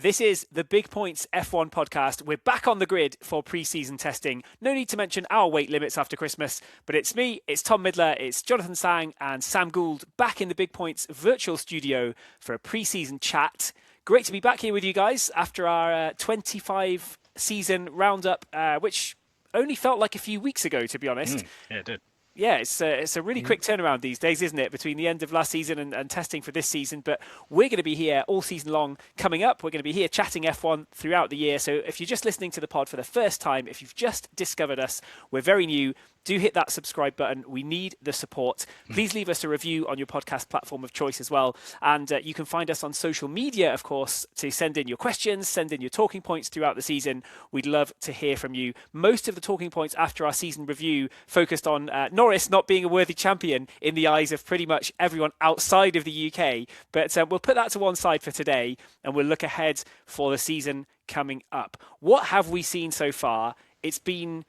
This is the Big Points F1 podcast. We're back on the grid for pre-season testing. No need to mention our weight limits after Christmas, but it's me, it's Tom Midler, it's Jonathan Sang and Sam Gould back in the Big Points virtual studio for a pre-season chat. Great to be back here with you guys after our 25 season roundup, which only felt like a few weeks ago, to be honest. Yeah, it did. Yeah, it's a really quick turnaround these days, isn't it, between the end of last season and testing for this season. But we're going to be here all season long coming up. We're going to be here chatting F1 throughout the year. So if you're just listening to the pod for the first time, if you've just discovered us, we're very new. Do hit that subscribe button. We need the support. Please leave us a review on your podcast platform of choice as well. And you can find us on social media, of course, to send in your questions, send in your talking points throughout the season. We'd love to hear from you. Most of the talking points after our season review focused on Norris not being a worthy champion in the eyes of pretty much everyone outside of the UK. But we'll put that to one side for today and we'll look ahead for the season coming up. What have we seen so far? It's been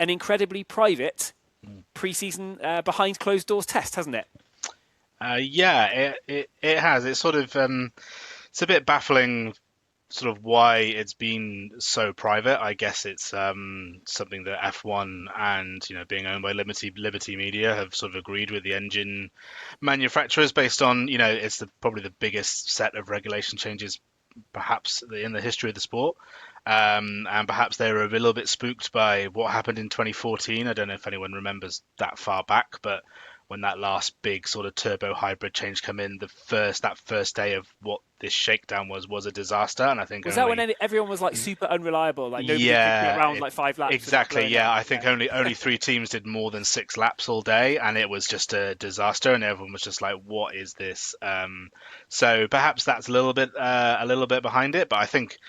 an incredibly private pre-season behind closed doors test, hasn't it? Yeah, it has. It's sort of it's a bit baffling, sort of why it's been so private. I guess it's something that F1 and being owned by Liberty Media have sort of agreed with the engine manufacturers based on it's probably the biggest set of regulation changes perhaps in the history of the sport. And perhaps they were a little bit spooked by what happened in 2014. I don't know if anyone remembers that far back, but when that last big sort of turbo hybrid change came in, that first day of what this shakedown was a disaster. And I think that when everyone was like super unreliable, like nobody could get around like 5 laps. Exactly. Yeah, I think only 3 teams did more than 6 laps all day, and it was just a disaster, and everyone was just like, "What is this?" So perhaps that's a little bit behind it, but I think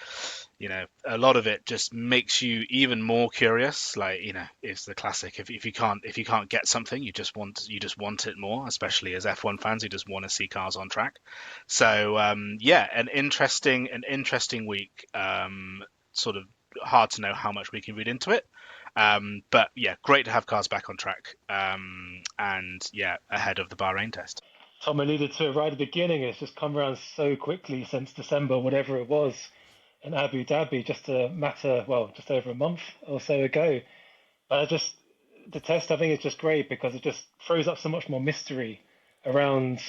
a lot of it just makes you even more curious. Like, it's the classic. If you can't get something, you just want it more, especially as F1 fans who just want to see cars on track. So an interesting week. Sort of hard to know how much we can read into it. But yeah, great to have cars back on track. And yeah, ahead of the Bahrain test. Tom alluded to it right at the beginning. It's just come around so quickly since December, whatever it was, in Abu Dhabi, just over a month or so ago. The test, I think, is just great because it just throws up so much more mystery around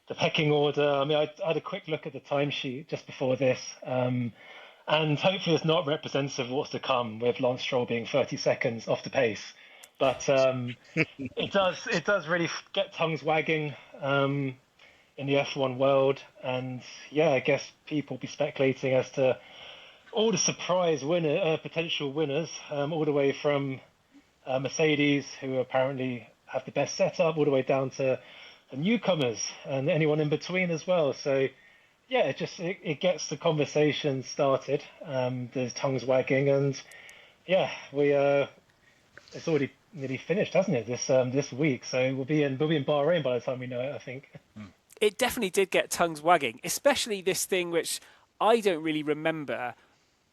the pecking order. I mean, I had a quick look at the timesheet just before this, and hopefully it's not representative of what's to come with Lance Stroll being 30 seconds off the pace. But it does really get tongues wagging in the F1 world, and yeah, I guess people will be speculating as to all the surprise potential winners, all the way from Mercedes, who apparently have the best setup, all the way down to the newcomers and anyone in between as well. So yeah, it gets the conversation started. There's tongues wagging, and yeah, it's already nearly finished, hasn't it? This week, so we'll be in Bahrain by the time we know it, I think. It definitely did get tongues wagging, especially this thing which I don't really remember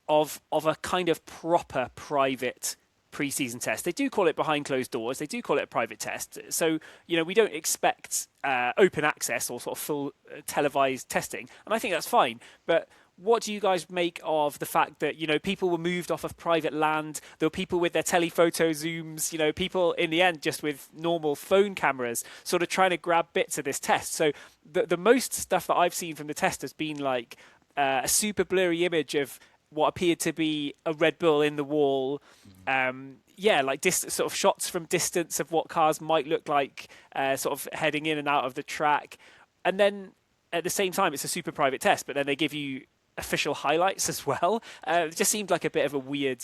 of a kind of proper private pre-season test. They do call it behind closed doors. They do call it a private test. So, we don't expect open access or sort of full televised testing. And I think that's fine. But what do you guys make of the fact that, people were moved off of private land? There were people with their telephoto zooms, people in the end just with normal phone cameras sort of trying to grab bits of this test. So the most stuff that I've seen from the test has been like a super blurry image of what appeared to be a Red Bull in the wall. Sort of shots from distance of what cars might look like sort of heading in and out of the track. And then at the same time, it's a super private test, but then they give you official highlights as well. It just seemed like a bit of a weird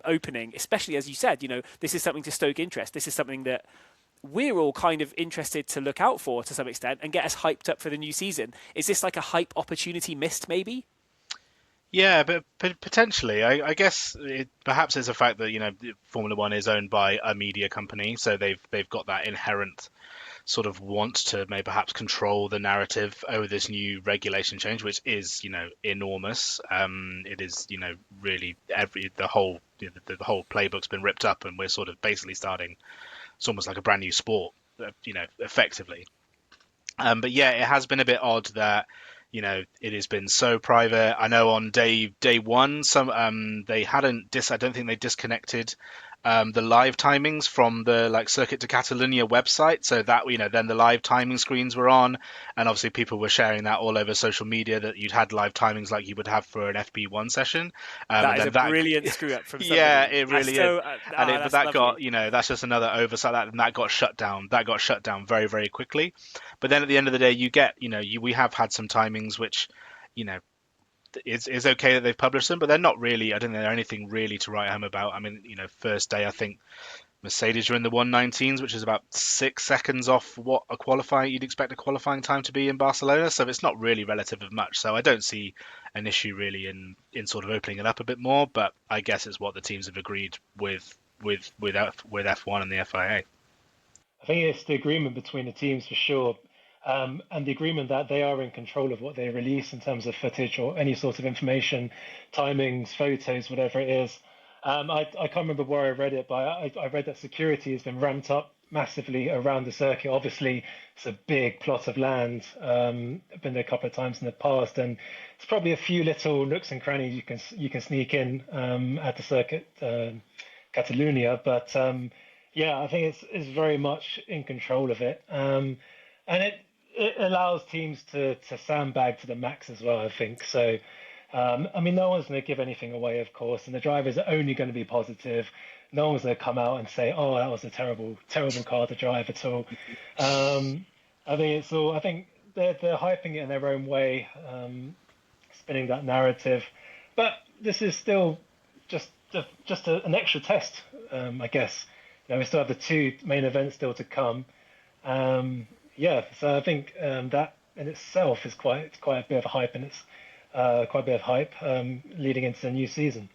opening, especially as you said, this is something to stoke interest. This is something that we're all kind of interested to look out for to some extent and get us hyped up for the new season. Is this like a hype opportunity missed maybe? Yeah, but potentially, I guess perhaps it's a fact that Formula One is owned by a media company, so they've got that inherent sort of want to maybe perhaps control the narrative over this new regulation change, which is enormous. It is really the whole playbook's been ripped up, and we're sort of basically starting. It's almost like a brand new sport, effectively. But yeah, it has been a bit odd that it has been so private. I know on day one, they hadn't I don't think they disconnected the live timings from the like Circuit de Catalunya website, so that then the live timing screens were on, and obviously people were sharing that all over social media that you'd had live timings like you would have for an FP1 session, That and is then a that brilliant screw up from yeah, somebody. it That's really is. so But that's that lovely. got that's just another oversight and that got shut down. That got shut down very very quickly. But then at the end of the day, you get we have had some timings which you know is okay that they've published them, but they're not really. I don't think they're anything really to write home about. I mean, first day I think Mercedes are in the 119s, which is about 6 seconds off what you'd expect a qualifying time to be in Barcelona. So it's not really relative of much. So I don't see an issue really in sort of opening it up a bit more. But I guess it's what the teams have agreed with F1 and the FIA. I think it's the agreement between the teams for sure, and the agreement that they are in control of what they release in terms of footage or any sort of information, timings, photos, whatever it is. I can't remember where I read it, but I read that security has been ramped up massively around the circuit. Obviously, it's a big plot of land. I've been there a couple of times in the past, and it's probably a few little nooks and crannies you can sneak in at the circuit Catalunya, but yeah, I think it's very much in control of it, and it allows teams to sandbag to the max as well. I think so. I mean, no one's going to give anything away, of course, and the drivers are only going to be positive. No one's going to come out and say, "Oh, that was a terrible, terrible car to drive" at all. I think it's all. I think they're hyping it in their own way, spinning that narrative, but this is still just an extra test, I guess. We still have the two main events still to come. Yeah, so I think that in itself is quite a bit of a hype, and it's quite a bit of hype leading into the new season.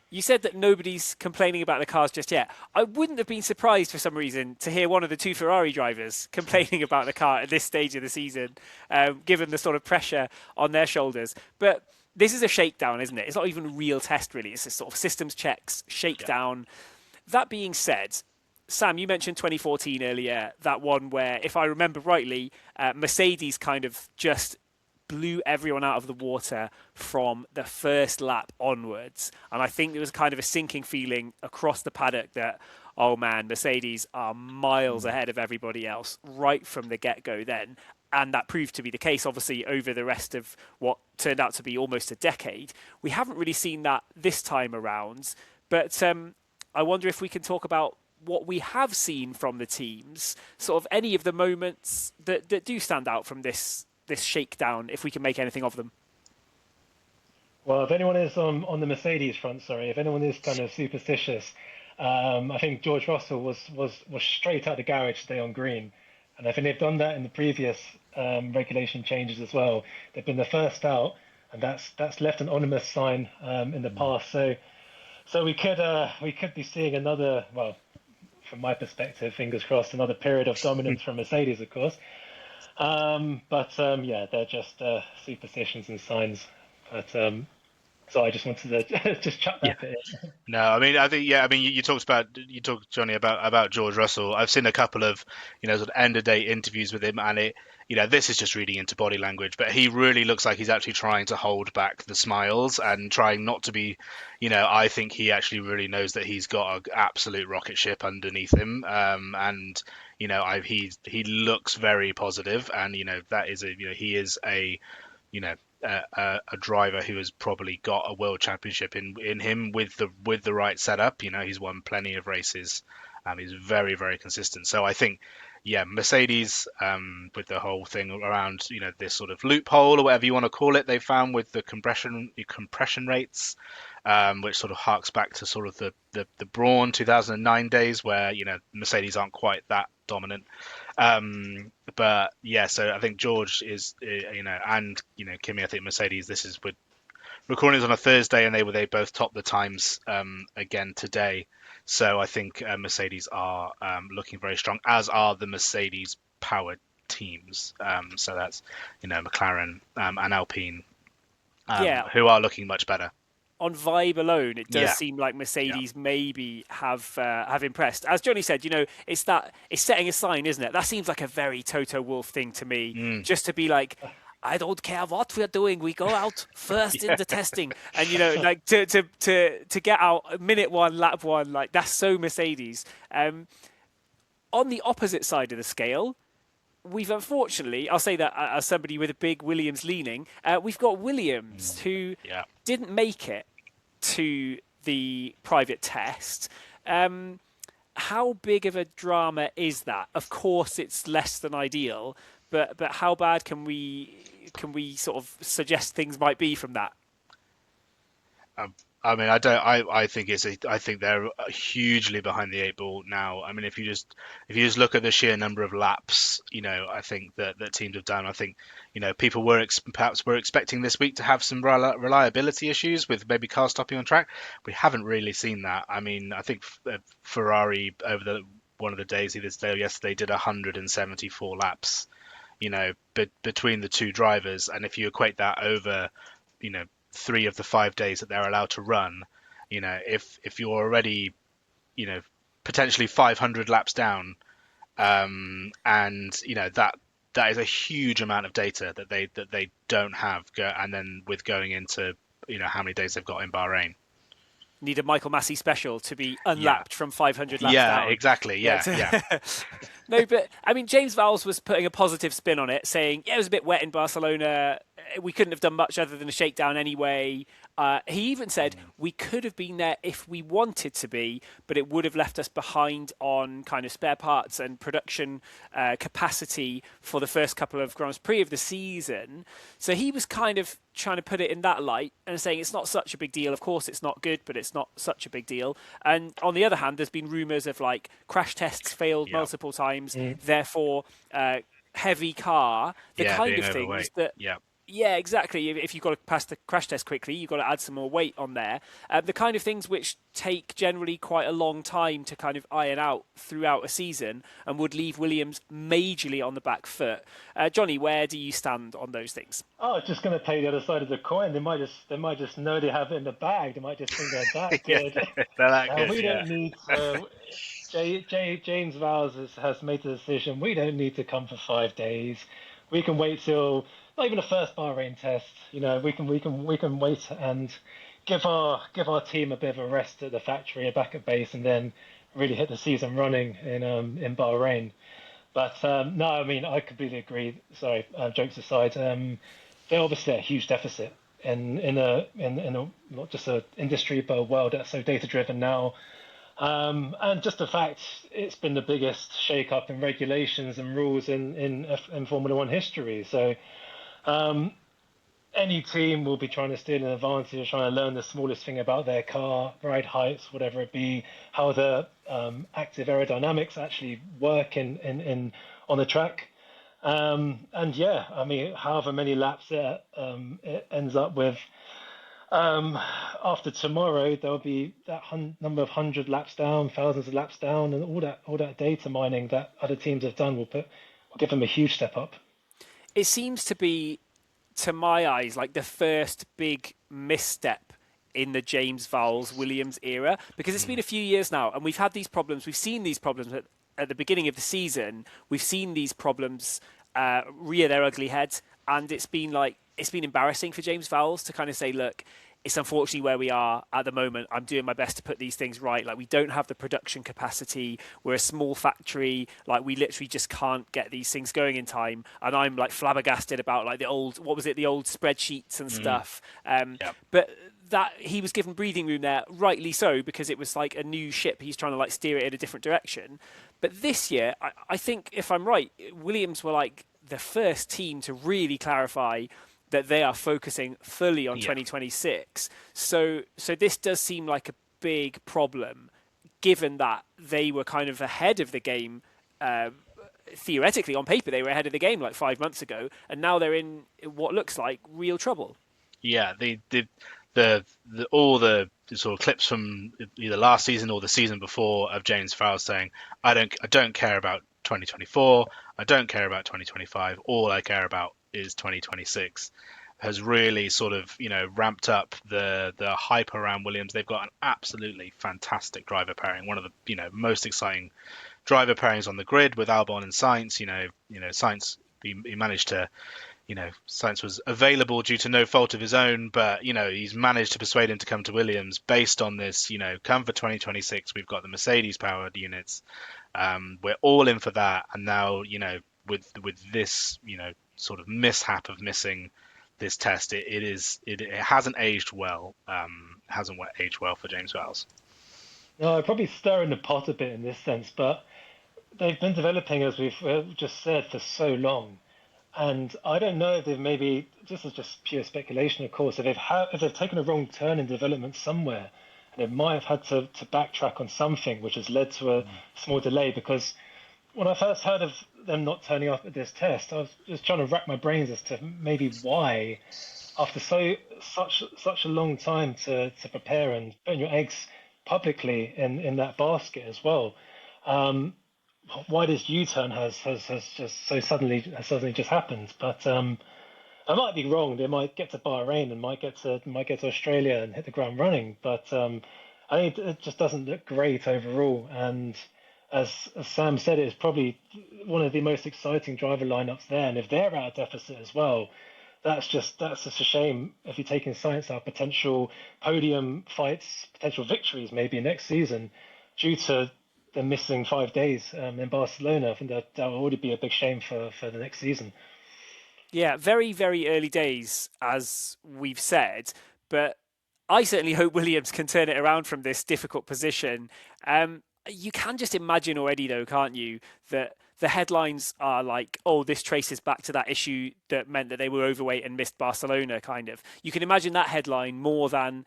You said that nobody's complaining about the cars just yet. I wouldn't have been surprised for some reason to hear one of the two Ferrari drivers complaining about the car at this stage of the season, given the sort of pressure on their shoulders. But this is a shakedown, isn't it? It's not even a real test, really. It's a sort of systems checks, shakedown. Yeah. That being said, Sam, you mentioned 2014 earlier, that one where, if I remember rightly, Mercedes kind of just blew everyone out of the water from the first lap onwards. And I think there was kind of a sinking feeling across the paddock that, oh man, Mercedes are miles ahead of everybody else right from the get-go then. And that proved to be the case, obviously, over the rest of what turned out to be almost a decade. We haven't really seen that this time around. But I wonder if we can talk about what we have seen from the teams, sort of any of the moments that do stand out from this shakedown, if we can make anything of them. Well, if anyone is on the Mercedes front, sorry, if anyone is kind of superstitious, I think George Russell was straight out the garage today on green, and I think they've done that in the previous regulation changes as well. They've been the first out, and that's left an ominous sign in the past. So we could be seeing another, well, from my perspective, fingers crossed, another period of dominance from Mercedes, of course. Yeah, they're just superstitions and signs. But so I just wanted to just chuck that bit in. No, I mean, I think you talked Johnny about George Russell. I've seen a couple of sort of end of day interviews with him, and this is just reading into body language, but he really looks like he's actually trying to hold back the smiles and trying not to be, I think he actually really knows that he's got an absolute rocket ship underneath him, and he looks very positive, and that is he is a a driver who has probably got a world championship in him with the right setup. He's won plenty of races. He's very, very consistent. So I think, yeah, Mercedes, with the whole thing around this sort of loophole or whatever you want to call it, they found with the compression rates, which sort of harks back to sort of the Brawn 2009 days where Mercedes aren't quite that dominant. But yeah, so I think George is, and Kimi, I think Mercedes. This is with recording on a Thursday, and they both topped the times again today. So I think Mercedes are looking very strong, as are the Mercedes powered teams. So that's McLaren and Alpine, who are looking much better. On vibe alone, it does seem like Mercedes maybe have impressed. As Johnny said, it's setting a sign, isn't it? That seems like a very Toto Wolff thing to me, just to be like, I don't care what we're doing. We go out first in Yeah. the testing, and like to get out minute one, lap one, like that's so Mercedes. On the opposite side of the scale, we've unfortunately, I'll say that as somebody with a big Williams leaning, we've got Williams who Yeah. didn't make it to the private test. How big of a drama is that? Of course, it's less than ideal, but how bad can we sort of suggest things might be from that? I mean, I don't. I think I think they're hugely behind the eight ball now. I mean, if you just look at the sheer number of laps, I think that teams have done. I think, people perhaps were expecting this week to have some reliability issues with maybe cars stopping on track. We haven't really seen that. I mean, I think Ferrari over one of the days, either today or yesterday, did 174 laps. Between the two drivers, and if you equate that over, 3 of the 5 days that they're allowed to run, if you're already, potentially 500 laps down, and that is a huge amount of data that they don't have, and then with going into how many days they've got in Bahrain. Need a Michael Massey special to be Yeah, unlapped from 500 laps yeah, down. exactly. Yeah. No, but I mean, James Vowles was putting a positive spin on it, saying, yeah, it was a bit wet in Barcelona. We couldn't have done much other than a shakedown anyway. He even said we could have been there if we wanted to be, but it would have left us behind on kind of spare parts and production capacity for the first couple of Grand Prix of the season. So he was kind of trying to put it in that light and saying it's not such a big deal. Of course, it's not good, but it's not such a big deal. And on the other hand, there's been rumours of like crash tests failed multiple times, therefore heavy car, the Yeah, kind being of things overweight. that Yeah. yeah, exactly. If you've got to pass the crash test quickly, you've got to add some more weight on there. The kind of things which take generally quite a long time to kind of iron out throughout a season and would leave Williams majorly on the back foot. Johnny, where do you stand on those things? Oh, just going to play the other side of the coin. They might just know they have it in the bag. They might just think they're that Yeah, good. they're that Now good. we Yeah. don't need to. James Vowles has made the decision. We don't need to come for 5 days. We can wait till not even the first Bahrain test. We can wait and give our team a bit of a rest at the factory, back at base, and then really hit the season running in Bahrain. But no, I mean I completely agree. Sorry, jokes aside, they're obviously at a huge deficit in a not just a industry but a world that's so data driven now. And just the fact it's been the biggest shake-up in regulations and rules in Formula One history. So um, any team will be trying to steal an advantage, trying to learn the smallest thing about their car, ride heights, whatever it be, how the active aerodynamics actually work in on the track. And yeah, I mean, however many laps it ends up with, after tomorrow, there'll be that number of 100 laps down, thousands of laps down, and all that data mining that other teams have done will give them a huge step up. It seems to be, to my eyes, like the first big misstep in the James Vowles Williams era, because it's been a few years now and we've had these problems. We've seen these problems at the beginning of the season. We've seen these problems rear their ugly heads, and it's been embarrassing for James Vowles to kind of say, look, it's unfortunately where we are at the moment. I'm doing my best to put these things right. Like, we don't have the production capacity. We're a small factory. Like, we literally just can't get these things going in time. And I'm like flabbergasted about like the old spreadsheets and stuff. Yeah. But that he was given breathing room there, rightly so, because it was like a new ship. He's trying to like steer it in a different direction. But this year, I think if I'm right, Williams were like the first team to really clarify that they are focusing fully on 2026. So this does seem like a big problem, given that they were kind of ahead of the game. Theoretically, on paper, they were ahead of the game like 5 months ago, and now they're in what looks like real trouble. Yeah, all the sort of clips from either last season or the season before of James Vowles saying, I don't care about 2024, I don't care about 2025, all I care about is 2026, has really sort of ramped up the hype around Williams. They've got an absolutely fantastic driver pairing, one of the most exciting driver pairings on the grid with Albon and Sainz. Sainz, he managed to Sainz was available due to no fault of his own, but he's managed to persuade him to come to Williams based on this. Come for 2026, we've got the Mercedes-powered units. We're all in for that, and now with this sort of mishap of missing this test, it hasn't aged well. Hasn't aged well for James Vowles. No, I'm probably stirring the pot a bit in this sense, but they've been developing, as we've just said, for so long. And I don't know if they've maybe, this is just pure speculation, of course, if they've taken a wrong turn in development somewhere, and they might have had to backtrack on something, which has led to a small delay. Because when I first heard of them not turning up at this test, I was just trying to rack my brains as to maybe why, after such a long time to prepare and putting your eggs publicly in that basket as well. Why this U-turn has just suddenly just happened. But I might be wrong. They might get to Bahrain and might get to Australia and hit the ground running. But I think it just doesn't look great overall. And as Sam said, it's probably one of the most exciting driver lineups there. And if they're at a deficit as well, that's just a shame. If you're taking Sainz out, potential podium fights, potential victories maybe next season, due to the missing 5 days in Barcelona. I think that would already be a big shame for the next season. Yeah, very, very early days, as we've said, but I certainly hope Williams can turn it around from this difficult position. You can just imagine already, though, can't you, that the headlines are like, oh, this traces back to that issue that meant that they were overweight and missed Barcelona, kind of. You can imagine that headline more than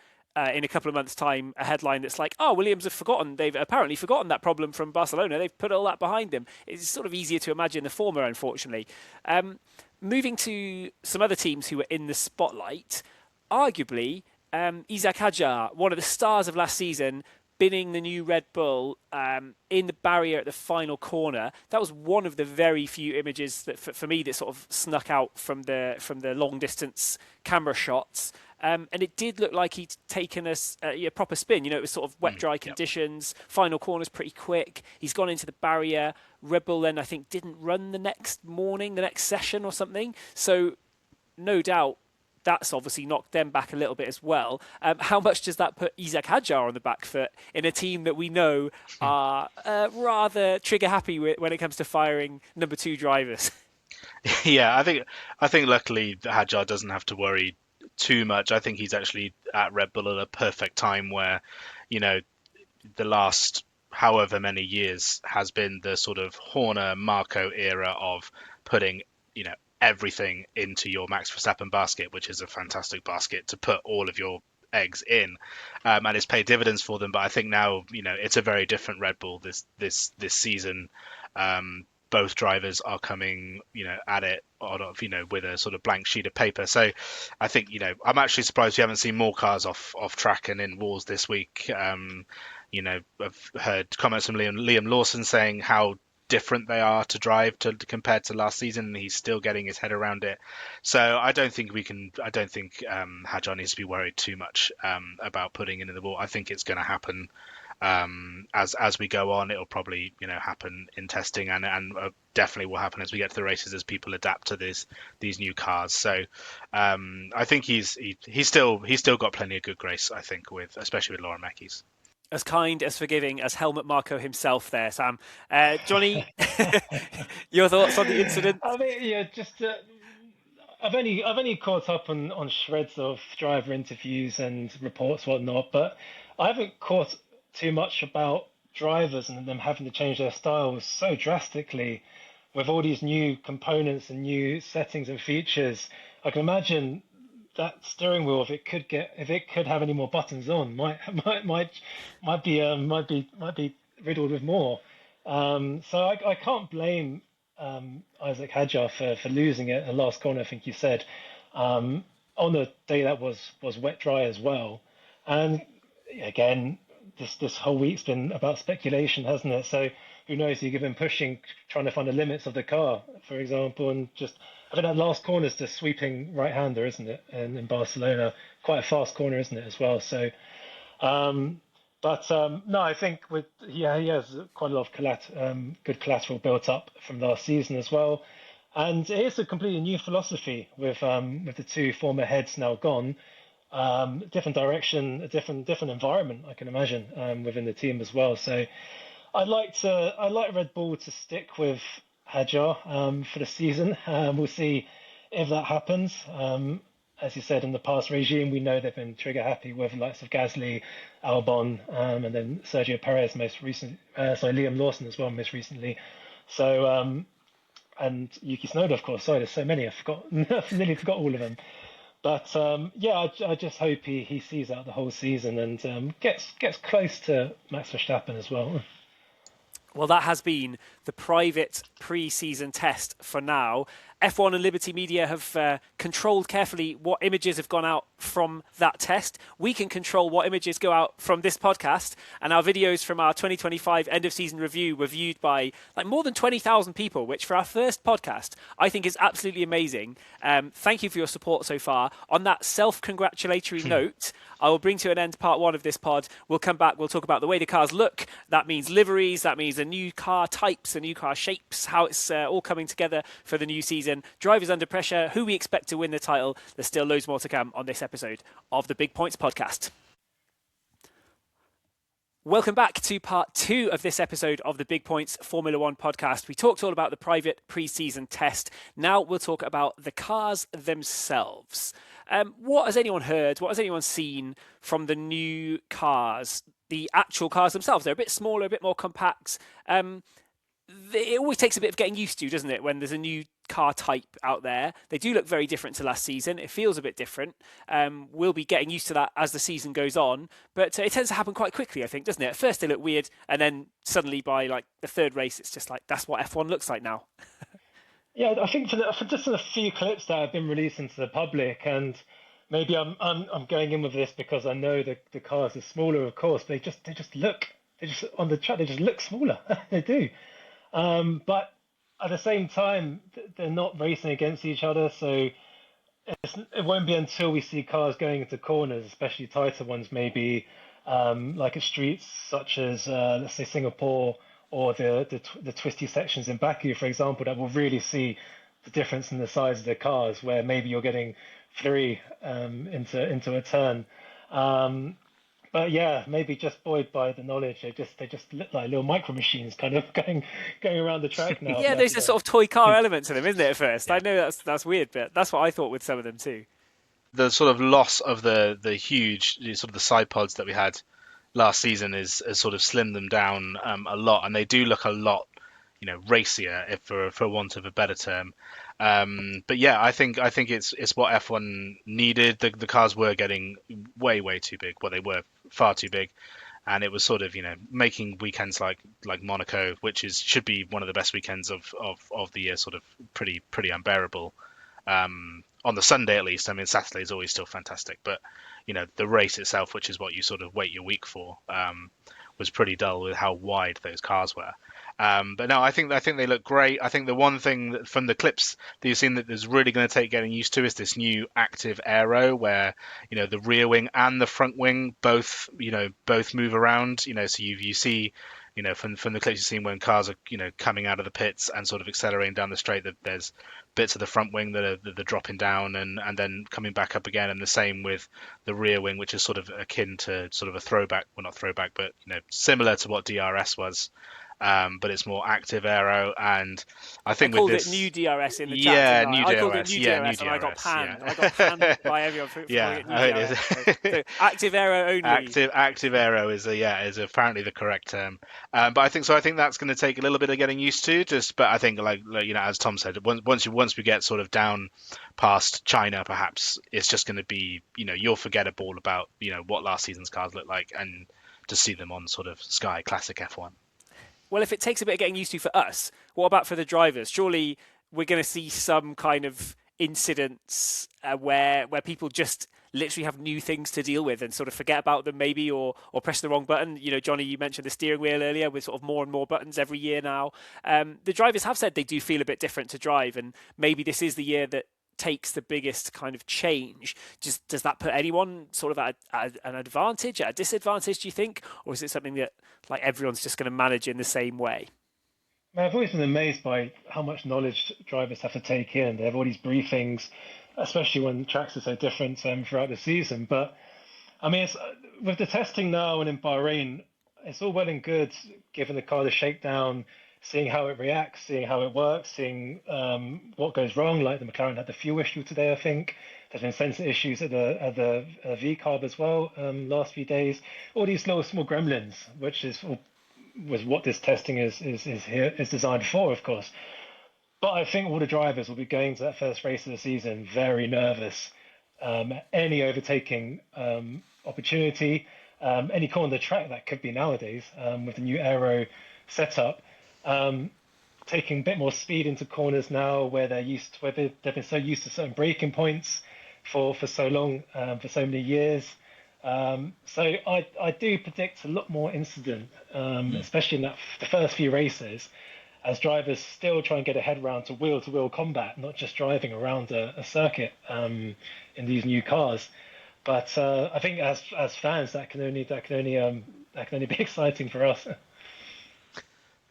in a couple of months' time, a headline that's like, oh, Williams have forgotten. They've apparently forgotten that problem from Barcelona. They've put all that behind them. It's sort of easier to imagine the former, unfortunately. Moving to some other teams who were in the spotlight, arguably, Isaac Hadjar, one of the stars of last season, binning the new Red Bull in the barrier at the final corner. That was one of the very few images that, for me, that sort of snuck out from the long distance camera shots. And it did look like he'd taken a proper spin. It was sort of wet, dry conditions. Yep. Final corner's pretty quick. He's gone into the barrier. Red Bull then, I think, didn't run the next session or something. So no doubt that's obviously knocked them back a little bit as well. How much does that put Isaac Hadjar on the back foot in a team that we know are rather trigger happy when it comes to firing number 2 drivers? Yeah, I think luckily Hadjar doesn't have to worry too much. I think he's actually at Red Bull at a perfect time where, the last however many years has been the sort of Horner Marco era of putting, everything into your Max Verstappen basket, which is a fantastic basket to put all of your eggs in, and it's paid dividends for them. But I think now, it's a very different Red Bull this season. Both drivers are coming, at it with a sort of blank sheet of paper. So I think, I'm actually surprised we haven't seen more cars off track and in walls this week. I've heard comments from Liam Lawson saying how different they are to drive compared to last season, and he's still getting his head around it. So I don't think Hadjar needs to be worried too much about putting it in the wall. I think it's going to happen as we go on. It'll probably happen in testing, and definitely will happen as we get to the races, as people adapt to these new cars. So I think he's still got plenty of good grace, I think, especially with Lauren Mackey's. As kind, as forgiving as Helmut Marko himself there, Sam. Jonny, your thoughts on the incident? I mean, yeah, just I've only caught up on shreds of driver interviews and reports, whatnot, but I haven't caught too much about drivers and them having to change their styles so drastically with all these new components and new settings and features. I can imagine that steering wheel, if it could have any more buttons on, might be riddled with more. So I can't blame Isaac Hadjar for losing it in the last corner. I think you said on the day that was wet dry as well. And again, this whole week's been about speculation, hasn't it? So who knows? You've been pushing, trying to find the limits of the car, for example, and just. I think that last corner is the sweeping right-hander, isn't it? And in Barcelona, quite a fast corner, isn't it, as well? So, no, I think he has quite a lot of good collateral built up from last season as well. And it is a completely new philosophy with the two former heads now gone. Different direction, a different environment, I can imagine, within the team as well. So I'd like Red Bull to stick with Hajar for the season. We'll see if that happens. As you said, in the past regime, we know they've been trigger happy with the likes of Gasly, Albon, and then Sergio Perez most recently. Sorry, Liam Lawson as well most recently. So and Yuki Tsunoda, of course. Sorry, there's so many. I forgot, nearly forgot all of them. But yeah, I just hope he sees out the whole season and gets close to Max Verstappen as well. Well, that has been the private pre-season test for now. F1 and Liberty Media have controlled carefully what images have gone out from that test. We can control what images go out from this podcast, and our videos from our 2025 end of season review were viewed by like more than 20,000 people, which for our first podcast I think is absolutely amazing. Thank you for your support so far. On that self-congratulatory note, I will bring to an end part one of this pod. We'll come back, we'll talk about the way the cars look. That means liveries, that means the new car types, the new car shapes, how it's all coming together for the new season. Drivers under pressure, who we expect to win the title. There's still loads more to come on this episode of the Big Points podcast. Welcome back to part 2 of this episode of the Big Points Formula One podcast. We talked all about the private pre-season test. Now we'll talk about the cars themselves. What has anyone heard? What has anyone seen from the new cars? The actual cars themselves. They're a bit smaller, a bit more compact. It always takes a bit of getting used to, doesn't it, when there's a new car type out there. They do look very different to last season. It feels a bit different. We'll be getting used to that as the season goes on, but it tends to happen quite quickly, I think, doesn't it? At first they look weird, and then suddenly by like the third race, it's just like that's what F1 looks like now. Yeah, I think for just a few clips that have been released into the public, and maybe I'm going in with this because I know the cars are smaller, of course. They just look they just on the track they just look smaller. They do. But at the same time, they're not racing against each other, so it won't be until we see cars going into corners, especially tighter ones, maybe like at streets such as let's say Singapore or the twisty sections in Baku, for example, that we'll really see the difference in the size of the cars, where maybe you're getting three into a turn. But yeah, maybe just buoyed by the knowledge, they just look like little micro machines, kind of going around the track now. Yeah, there's a sort of toy car element to them, isn't it? At first, yeah. I know that's weird, but that's what I thought with some of them too. The sort of loss of the huge sort of the side pods that we had last season has sort of slimmed them down a lot, and they do look a lot, racier, if for want of a better term. But yeah, I think it's what F1 needed. The cars were getting way too big. Well, they were far too big, and it was sort of making weekends like Monaco, which should be one of the best weekends of the year, sort of pretty unbearable. On the Sunday at least. I mean, Saturday is always still fantastic, but the race itself, which is what you sort of wait your week for, was pretty dull with how wide those cars were. But no, I think they look great. I think the one thing that, from the clips that you've seen that is really going to take getting used to is this new active aero, where the rear wing and the front wing both move around. So you see from the clips you've seen when cars are coming out of the pits and sort of accelerating down the straight, that there's bits of the front wing that are dropping down and then coming back up again, and the same with the rear wing, which is sort of akin to sort of a throwback, well, not throwback, but similar to what DRS was. But it's more active aero, and I think I called with this, it new DRS in the chat. Yeah, new I DRS. called it new Yeah, DRS, new and I got DRS, panned. yeah. I got panned by everyone for Yeah, calling it new DRS. So active aero only. Active aero is apparently the correct term. But I think that's going to take a little bit of getting used to. But I think like as Tom said, once we get sort of down past China, perhaps it's just going to be you'll forget all about what last season's cars looked like, and to see them on sort of Sky Classic F1. Well, if it takes a bit of getting used to for us, what about for the drivers? Surely we're going to see some kind of incidents where people just literally have new things to deal with and sort of forget about them maybe, or press the wrong button. Johnny, you mentioned the steering wheel earlier with sort of more and more buttons every year now. The drivers have said they do feel a bit different to drive, and maybe this is the year that takes the biggest kind of change. Does that put anyone sort of at an advantage, at a disadvantage, do you think? Or is it something that like everyone's just going to manage in the same way? Man, I've always been amazed by how much knowledge drivers have to take in. They have all these briefings, especially when tracks are so different throughout the season. But I mean, with the testing now and in Bahrain, it's all well and good giving the car the shakedown, seeing how it reacts, seeing how it works, seeing what goes wrong. Like the McLaren had the fuel issue today, I think. There's been sensor issues at the V carb as well last few days. All these little small gremlins, which is was what this testing is designed for, of course. But I think all the drivers will be going to that first race of the season very nervous. Any overtaking opportunity, any corner of the track that could be nowadays with the new aero setup, taking a bit more speed into corners now where they've been so used to certain braking points for so long, for so many years. So I do predict a lot more incident, especially in the first few races, as drivers still try and get a head round to wheel combat, not just driving around a circuit in these new cars. But I think as fans, that can only be exciting for us.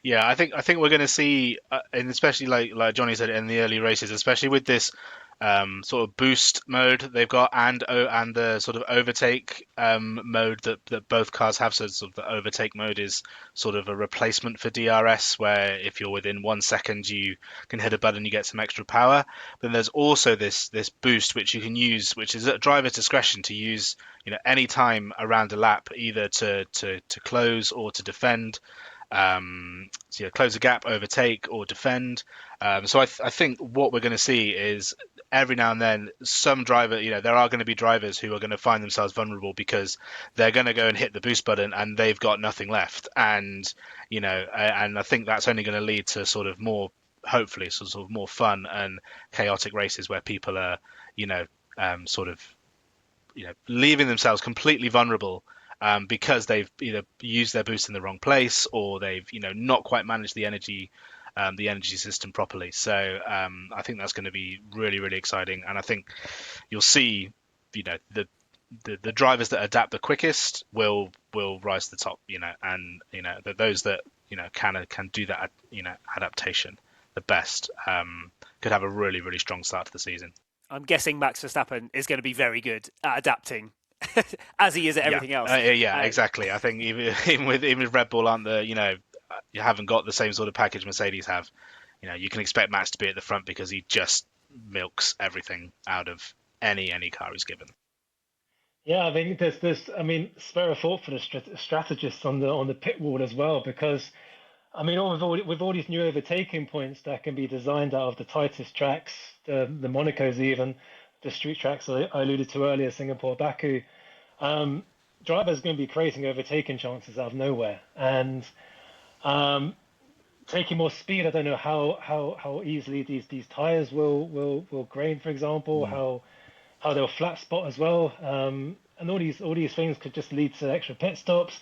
Yeah, I think we're going to see, and especially like Johnny said in the early races, especially with this sort of boost mode they've got, and the sort of overtake mode that both cars have. So sort of the overtake mode is sort of a replacement for DRS, where if you're within 1 second, you can hit a button, you get some extra power. Then there's also this boost which you can use, which is at driver's discretion to use, any time around a lap, either to close or to defend. So yeah, close a gap, overtake, or defend. So I think what we're going to see is every now and then some driver, there are going to be drivers who are going to find themselves vulnerable because they're going to go and hit the boost button and they've got nothing left. And I think that's only going to lead to sort of more, hopefully, sort of more fun and chaotic races where people are, sort of, leaving themselves completely vulnerable because they've either used their boost in the wrong place or they've not quite managed the energy system properly. So I think that's going to be really, really exciting, and I think you'll see the drivers that adapt the quickest will rise to the top, and those that can do that adaptation the best could have a really, really strong start to the season. I'm guessing Max Verstappen is going to be very good at adapting, as he is at Yeah, everything else. exactly. I think even with Red Bull aren't you haven't got the same sort of package Mercedes have. You can expect Max to be at the front because he just milks everything out of any car he's given. Yeah, I think I mean, spare a thought for the strategists on the pit wall as well, because I mean, with all these new overtaking points that can be designed out of the tightest tracks, the Monacos even, the street tracks I alluded to earlier, Singapore, Baku, drivers are going to be creating overtaking chances out of nowhere, and taking more speed. I don't know how easily these tires will grain, for example, how they'll flat spot as well, and all these things could just lead to extra pit stops,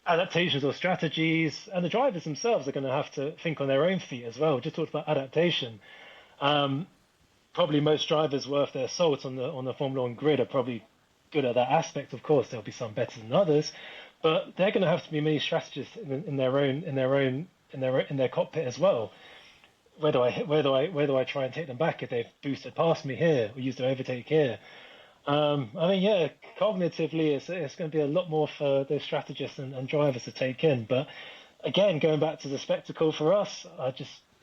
adaptations or strategies, and the drivers themselves are going to have to think on their own feet as well. Just talked about adaptation. Probably most drivers worth their salt on the Formula One grid are probably good at that aspect. Of course, there'll be some better than others, but they're going to have to be many strategists in their cockpit as well. Where do I try and take them back if they've boosted past me here or used to overtake here? I mean, yeah, cognitively, it's going to be a lot more for the strategists and drivers to take in. But again, going back to the spectacle for us,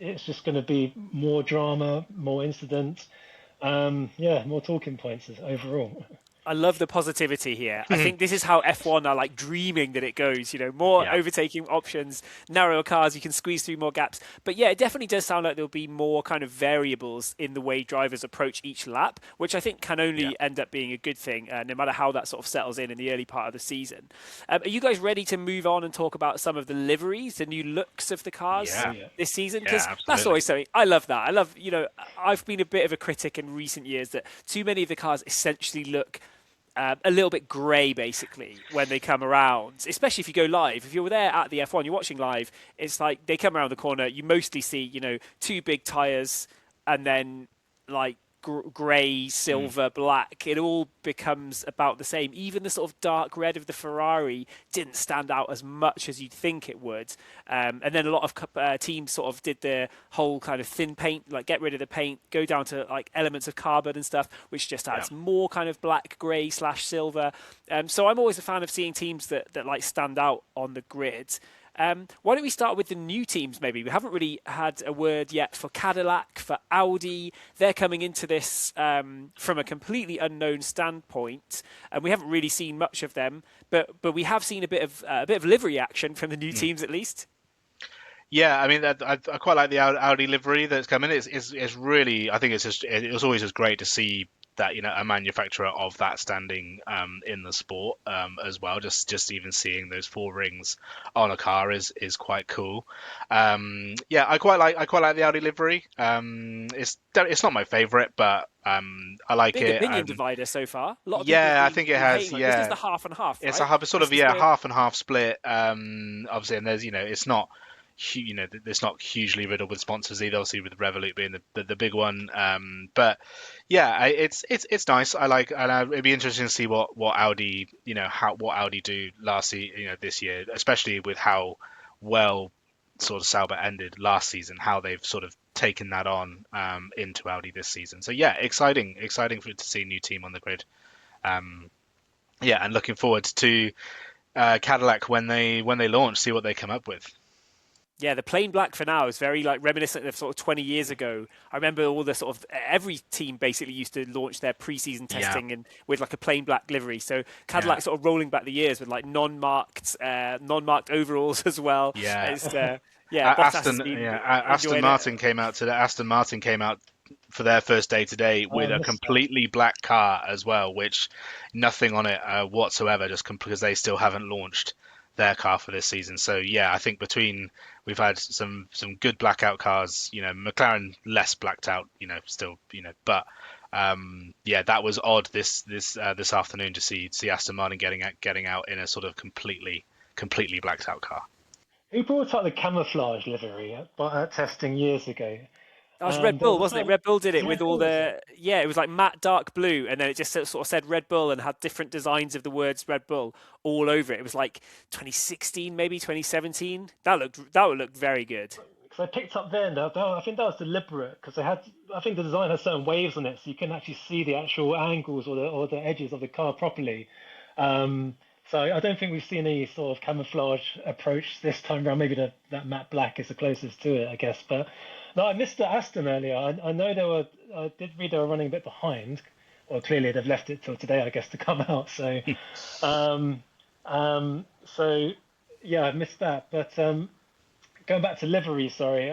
it's just going to be more drama, more incident, more talking points overall. I love the positivity here. I think this is how F1 are like dreaming that it goes. More Yeah. overtaking options, narrower cars, you can squeeze through more gaps. But yeah, it definitely does sound like there'll be more kind of variables in the way drivers approach each lap, which I think can only end up being a good thing, no matter how that sort of settles in the early part of the season. Are you guys ready to move on and talk about some of the liveries, the new looks of the cars this season? Because that's always something. I love that. I love, I've been a bit of a critic in recent years that too many of the cars essentially look a little bit grey, basically, when they come around, especially if you go live. If you're there at the F1, you're watching live, it's like they come around the corner, you mostly see, two big tyres and then, like, grey, silver, black. It all becomes about the same. Even the sort of dark red of the Ferrari didn't stand out as much as you'd think it would. And then a lot of teams sort of did the whole kind of thin paint, like get rid of the paint, go down to like elements of carbon and stuff, which just Yeah. adds more kind of black, grey / silver. So I'm always a fan of seeing teams that like stand out on the grid. Why don't we start with the new teams, maybe? We haven't really had a word yet for Cadillac, for Audi. They're coming into this from a completely unknown standpoint, and we haven't really seen much of them. But we have seen a bit of livery action from the new teams, at least. Yeah, I mean, I quite like the Audi livery that's coming. It's really, I think it was always just great to see that, a manufacturer of that standing in the sport as well. Just even seeing those four rings on a car is quite cool. Yeah, I quite like the Audi livery. It's not my favorite, but I like Big it. opinion divider so far. A lot of people Yeah, I have think it been has. hating, like, this is Yeah, the half and half, it's right? sort of This is the half and half split. Obviously, and there's it's not it's not hugely riddled with sponsors either. Obviously, with Revolut being the big one. But yeah, it's nice. I like, and it'd be interesting to see what Audi what Audi do this year, especially with how well sort of Sauber ended last season, how they've sort of taken that on into Audi this season. So yeah, exciting to see a new team on the grid. Yeah, and looking forward to Cadillac when they launch, see what they come up with. Yeah, the plain black for now is very like reminiscent of sort of 20 years ago. I remember all the sort of every team basically used to launch their pre-season Yeah. testing and with like a plain black livery. So Cadillac Yeah. sort of rolling back the years with like non-marked overalls as well. Yeah. It's, yeah, Bottas has been Aston enjoying it. Martin came out today. Aston Martin came out for their first day today I with a missed that. completely black car as well, which nothing on it whatsoever, just because they still haven't launched their car for this season. So yeah, I think we've had some good blackout cars. McLaren less blacked out. Still. But yeah, that was odd this afternoon to see Aston Martin getting out in a sort of completely blacked out car. Who brought out the camouflage livery at testing years ago? That was Red There Bull, was a wasn't it? time. Red Bull did Was it it with Red all Bull? Was it? the it was like matte dark blue, and then it just sort of said Red Bull and had different designs of the words Red Bull all over it. It was like 2016, maybe 2017. That would look very good. Because I picked up then. I think that was deliberate because they had. I think the design has certain waves on it, so you can actually see the actual angles or the edges of the car properly. Um, so I don't think we've seen any sort of camouflage approach this time around. Maybe that matte black is the closest to it, I guess. But no, I missed the Aston earlier. I know they were. I did read they were running a bit behind. Well, clearly they've left it till today, I guess, to come out. So, um, so yeah, I missed that. But going back to livery, sorry,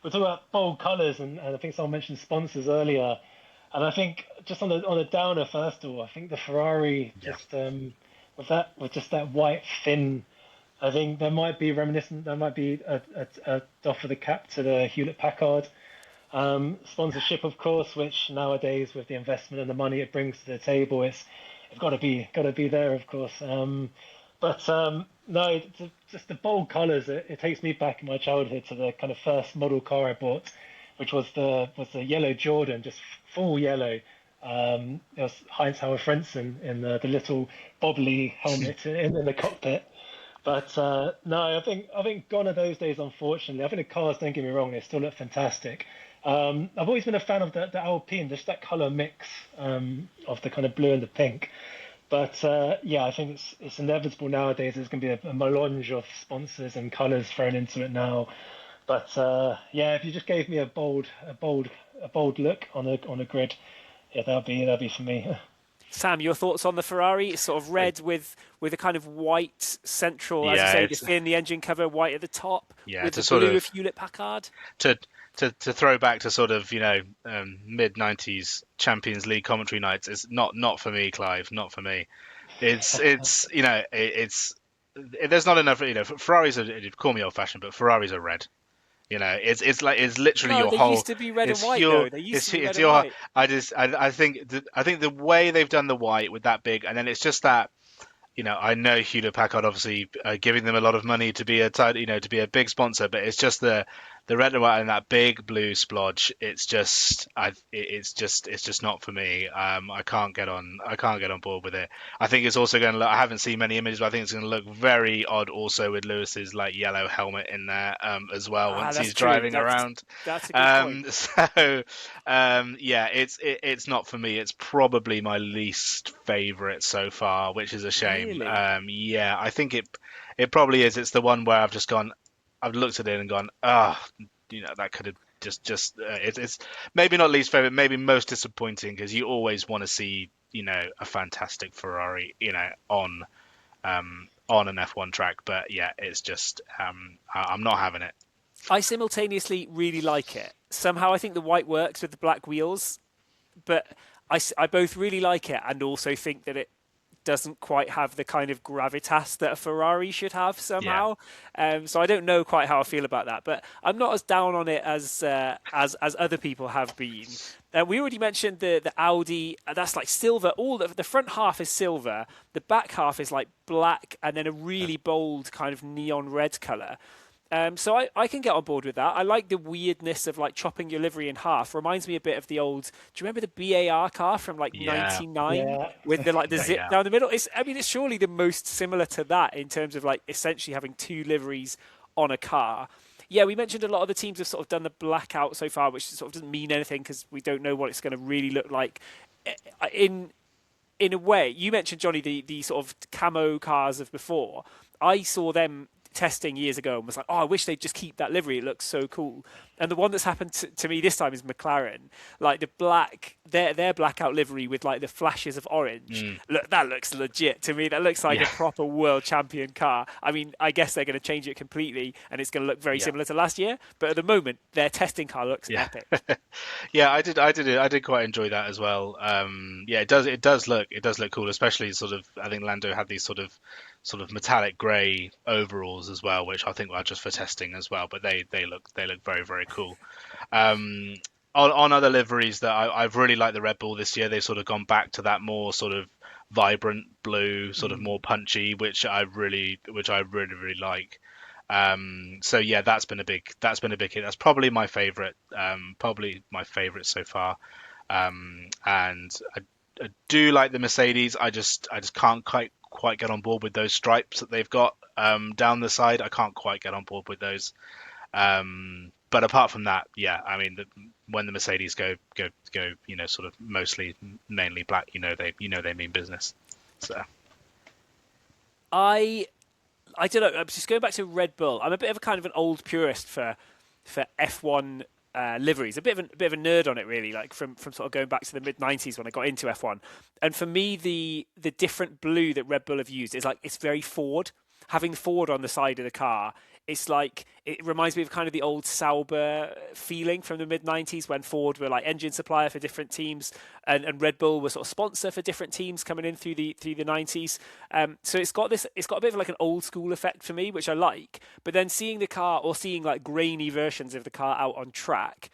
we're talking about bold colours, and I think someone mentioned sponsors earlier. And I think just on the downer, first of all, I think the Ferrari Yeah. just with just that white fin, I think there might be reminiscent. There might be a doff of the cap to the Hewlett Packard sponsorship, of course, which nowadays with the investment and the money it brings to the table, it's got to be there, of course. But no, just the bold colours. It takes me back in my childhood to the kind of first model car I bought, which was the yellow Jordan, just full yellow. It was Heinz Hauer Frentzen in the little bobbly helmet in the cockpit. But no, I think gone are those days. Unfortunately, I think the cars. Don't get me wrong; they still look fantastic. I've always been a fan of the Alpine, just that color mix of the kind of blue and the pink. But yeah, I think it's inevitable nowadays. There's going to be a melange of sponsors and colors thrown into it now. But yeah, if you just gave me a bold look on a grid, yeah, that'd be for me. Sam, your thoughts on the Ferrari? It's sort of red with a kind of white central, as you Yeah, say, the it's fin, the engine cover, white at the top, yeah with to the sort blue of of Hewlett Packard. to throw back to sort of mid '90s Champions League commentary nights is not for me, Clive. Not for me. It's there's not enough. Ferraris are, call me old fashioned, but Ferraris are red. It's literally No, your they whole. used to be red and It's white, your. though. They used to It's be red it's and your. white. I think the way they've done the white with that big, and then it's just that. I know Hewlett Packard obviously giving them a lot of money to be to be a big sponsor, but it's just the the red and white and that big blue splodge, it's just not for me. I can't get on board with it. I think it's also going to look. I haven't seen many images, but I think it's going to look very odd also with Lewis's like yellow helmet in there as well Ah, once that's he's true. driving around. That's a good point. Yeah, it's not for me. It's probably my least favorite so far, which is a shame. Really? Yeah, I think it probably is. It's the one where I've just gone. I've looked at it and gone, that could have it's maybe not least favorite, maybe most disappointing because you always want to see, a fantastic Ferrari, on an F1 track. But yeah, it's just, I'm not having it. I simultaneously really like it. Somehow I think the white works with the black wheels, but I both really like it and also think that it doesn't quite have the kind of gravitas that a Ferrari should have Yeah. somehow. So I don't know quite how I feel about that, but I'm not as down on it as other people have been. We already mentioned the Audi. That's like silver. All the front half is silver. The back half is like black, and then a really bold kind of neon red color. So I can get on board with that. I like the weirdness of like chopping your livery in half. Reminds me a bit of the old. Do you remember the BAR car from like Yeah. '99 Yeah. with the zip Yeah. down the middle? It's surely the most similar to that in terms of like essentially having two liveries on a car. Yeah, we mentioned a lot of the teams have sort of done the blackout so far, which sort of doesn't mean anything because we don't know what it's going to really look like. In in a way, you mentioned Johnny the sort of camo cars of before. I saw them testing years ago and was like, oh, I wish they'd just keep that livery. It looks so cool. And the one that's happened to me this time is McLaren. Like the black, their blackout livery with like the flashes of orange. Mm. Look, that looks legit to me. That looks like Yeah. a proper world champion car. I mean, I guess they're going to change it completely and it's going to look very Yeah. similar to last year. But at the moment, their testing car looks Yeah. epic. Yeah, I did quite enjoy that as well. Yeah, it does look cool, especially sort of, I think Lando had these sort of metallic grey overalls as well, which I think are just for testing as well, but they look very, very cool. Um, on other liveries that I've really liked the Red Bull this year, they've sort of gone back to that more sort of vibrant blue, sort of more punchy, which I really, really like. So yeah, that's been a big hit. That's probably my favorite so far. And I do like the Mercedes. I just can't quite get on board with those stripes that they've got down the side. I can't quite get on board with those. But apart from that, yeah, I mean, when the Mercedes go, sort of mainly black, they mean business. So I I don't know. Just going back to Red Bull, I'm a bit of a kind of an old purist for F1 liveries. A bit of a nerd on it, really. Like from sort of going back to the mid '90s when I got into F1. And for me, the different blue that Red Bull have used is like it's very Ford. Having Ford on the side of the car, it's like it reminds me of kind of the old Sauber feeling from the mid '90s when Ford were like engine supplier for different teams, and Red Bull was sort of sponsor for different teams coming in through the '90s. So it's got a bit of like an old school effect for me, which I like. But then seeing the car or seeing like grainy versions of the car out on track,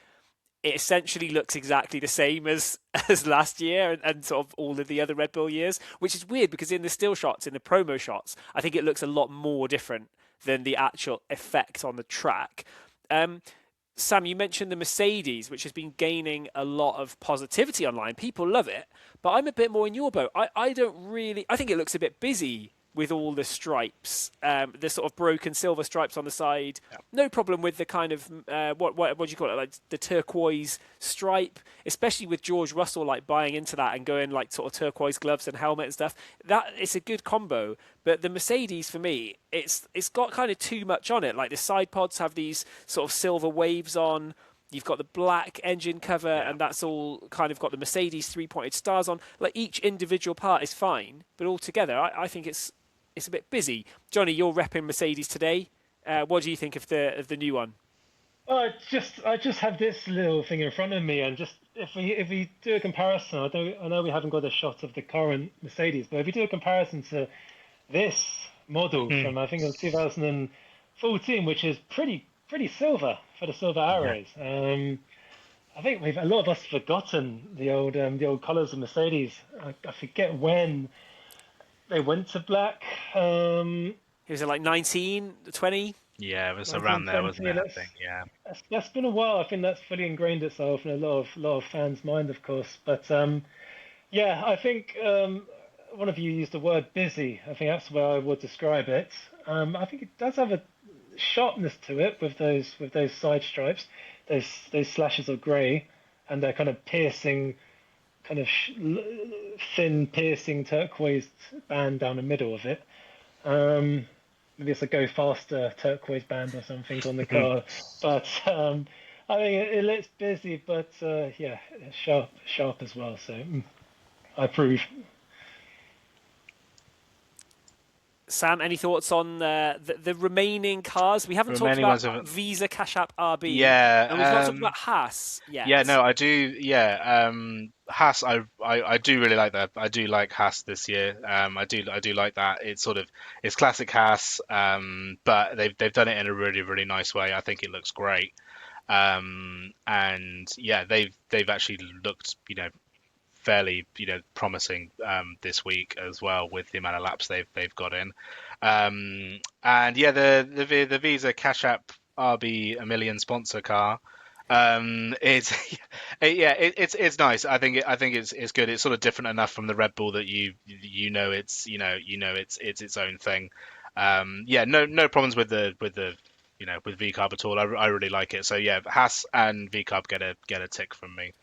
it essentially looks exactly the same as as last year and sort of all of the other Red Bull years, which is weird because in the still shots, in the promo shots, I think it looks a lot more different than the actual effect on the track. Sam, you mentioned the Mercedes, which has been gaining a lot of positivity online. People love it, but I'm a bit more in your boat. I don't really. I think it looks a bit busy with all the stripes, the sort of broken silver stripes on the side. yeah. No problem with the kind of what do you call it, like the turquoise stripe, especially with George Russell like buying into that and going like sort of turquoise gloves and helmet and stuff. That it's a good combo. But the Mercedes for me, it's got kind of too much on it. Like the side pods have these sort of silver waves on. You've got the black engine cover, Yeah. and that's all kind of got the Mercedes three-pointed stars on. Like each individual part is fine, but altogether, I think it's a bit busy. Johnny, you're repping Mercedes today. What do you think of the new one? Well, I just have this little thing in front of me, and just if we do a comparison, I know we haven't got a shot of the current Mercedes, but if we do a comparison to this model Hmm. from I think it was 2014, which is pretty silver for the silver Yeah. arrows. I think a lot of us forgotten the old colours of Mercedes. I forget when they went to black. Was it like 19, 20? Yeah, it was around there, wasn't 1920. it? I think. Yeah. That's been a while. I think that's fully ingrained itself in a lot of fans' mind, of course. But yeah, I think one of you used the word busy. I think that's where I would describe it. I think it does have a sharpness to it with those side stripes, those slashes of grey, and they're kind of piercing, kind of thin piercing turquoise band down the middle of it. Um, Maybe it's a go faster turquoise band or something on the car, but I mean it looks busy, but yeah, sharp as well. So I approve. Sam, any thoughts on the remaining cars? We haven't talked Remaining about ones of Visa Cash App RB, and we've not yeah. talked about Haas Yeah, yet. no, I do. Yeah, Haas, I do really like that. I do like Haas this year. I do like that. It's classic Haas, but they've done it in a really nice way. I think it looks great. And yeah, they've actually looked, fairly, promising this week as well with the amount of laps they've got in. And yeah, the Visa Cash App RB a million sponsor car. It's it's nice. I think it's good. It's sort of different enough from the Red Bull that it's its own thing. Yeah, no problems with the with VCarb at all. I really like it. So yeah, Haas and VCarb get a tick from me.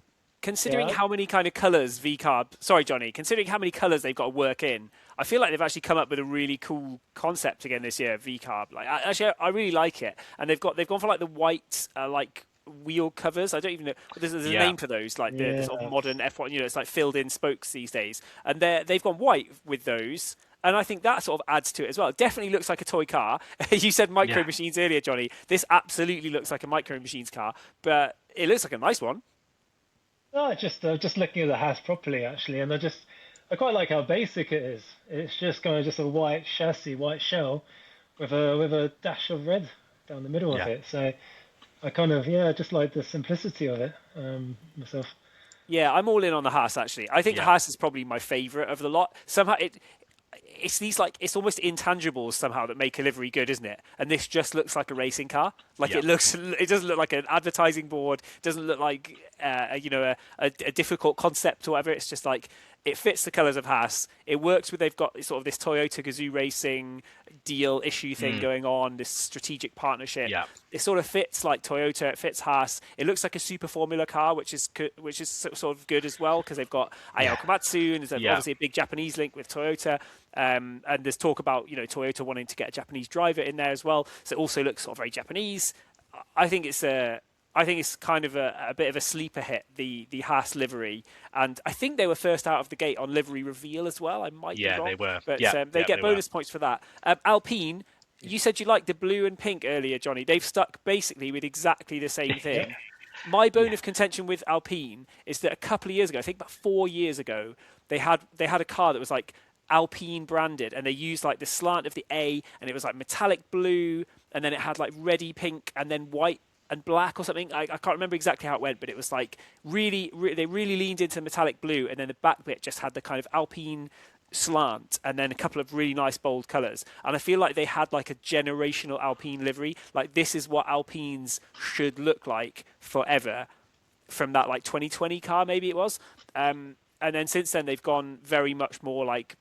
Considering Yeah, how many kind of colours VCarb, sorry Johnny, considering how many colours they've got to work in, I feel like they've actually come up with a really cool concept again this year. VCarb, like I really like it, and they've gone for like the white like wheel covers. I don't even know there's a Yeah, name for those, like the yeah, sort of modern F1. It's like filled in spokes these days, and they've gone white with those. And I think that sort of adds to it as well. It definitely looks like a toy car. You said micro yeah. machines earlier, Johnny. This absolutely looks like a micro machines car, but it looks like a nice one. no, just looking at the house properly actually, and I quite like how basic it is. It's just kind of just a white chassis, white shell with a dash of red down the middle of Yeah. it. So I kind of yeah, just like the simplicity of it myself. Yeah, I'm all in on the Haas actually. I think the Yeah. Haas is probably my favourite of the lot. Somehow it's these like it's almost intangibles somehow that make a livery good, isn't it? And this just looks like a racing car. Like Yeah. it doesn't look like an advertising board. It doesn't look like a difficult concept or whatever. It's just like it fits the colours of Haas. It works with they've got sort of this Toyota Gazoo Racing deal issue thing Mm. going on, this strategic partnership. Yeah. It sort of fits like Toyota. It fits Haas. It looks like a super formula car, which is sort of good as well because they've got Ayao Yeah. Komatsu and there's Yeah. obviously a big Japanese link with Toyota. And there's talk about Toyota wanting to get a Japanese driver in there as well. So it also looks sort of very Japanese. I think it's a I think it's kind of a bit of a sleeper hit, the Haas livery, and I think they were first out of the gate on livery reveal as well. I might be Yeah, they wrong, were. but Yeah. they Yeah, get they were. bonus points for that. Alpine, you said you liked the blue and pink earlier, Johnny. They've stuck basically with exactly the same Yeah, thing. My bone Yeah. of contention with Alpine is that a couple of years ago, I think about 4 years ago, they had a car that was like Alpine branded, and they used like the slant of the A, and it was like metallic blue, and then it had like reddy pink, and then white and black or something. I can't remember exactly how it went, but it was like they really leaned into metallic blue, and then the back bit just had the kind of Alpine slant and then a couple of really nice bold colors, and I feel like they had like a generational Alpine livery. Like this is what Alpines should look like forever, from that like 2020 car maybe it was. And then since then they've gone very much more like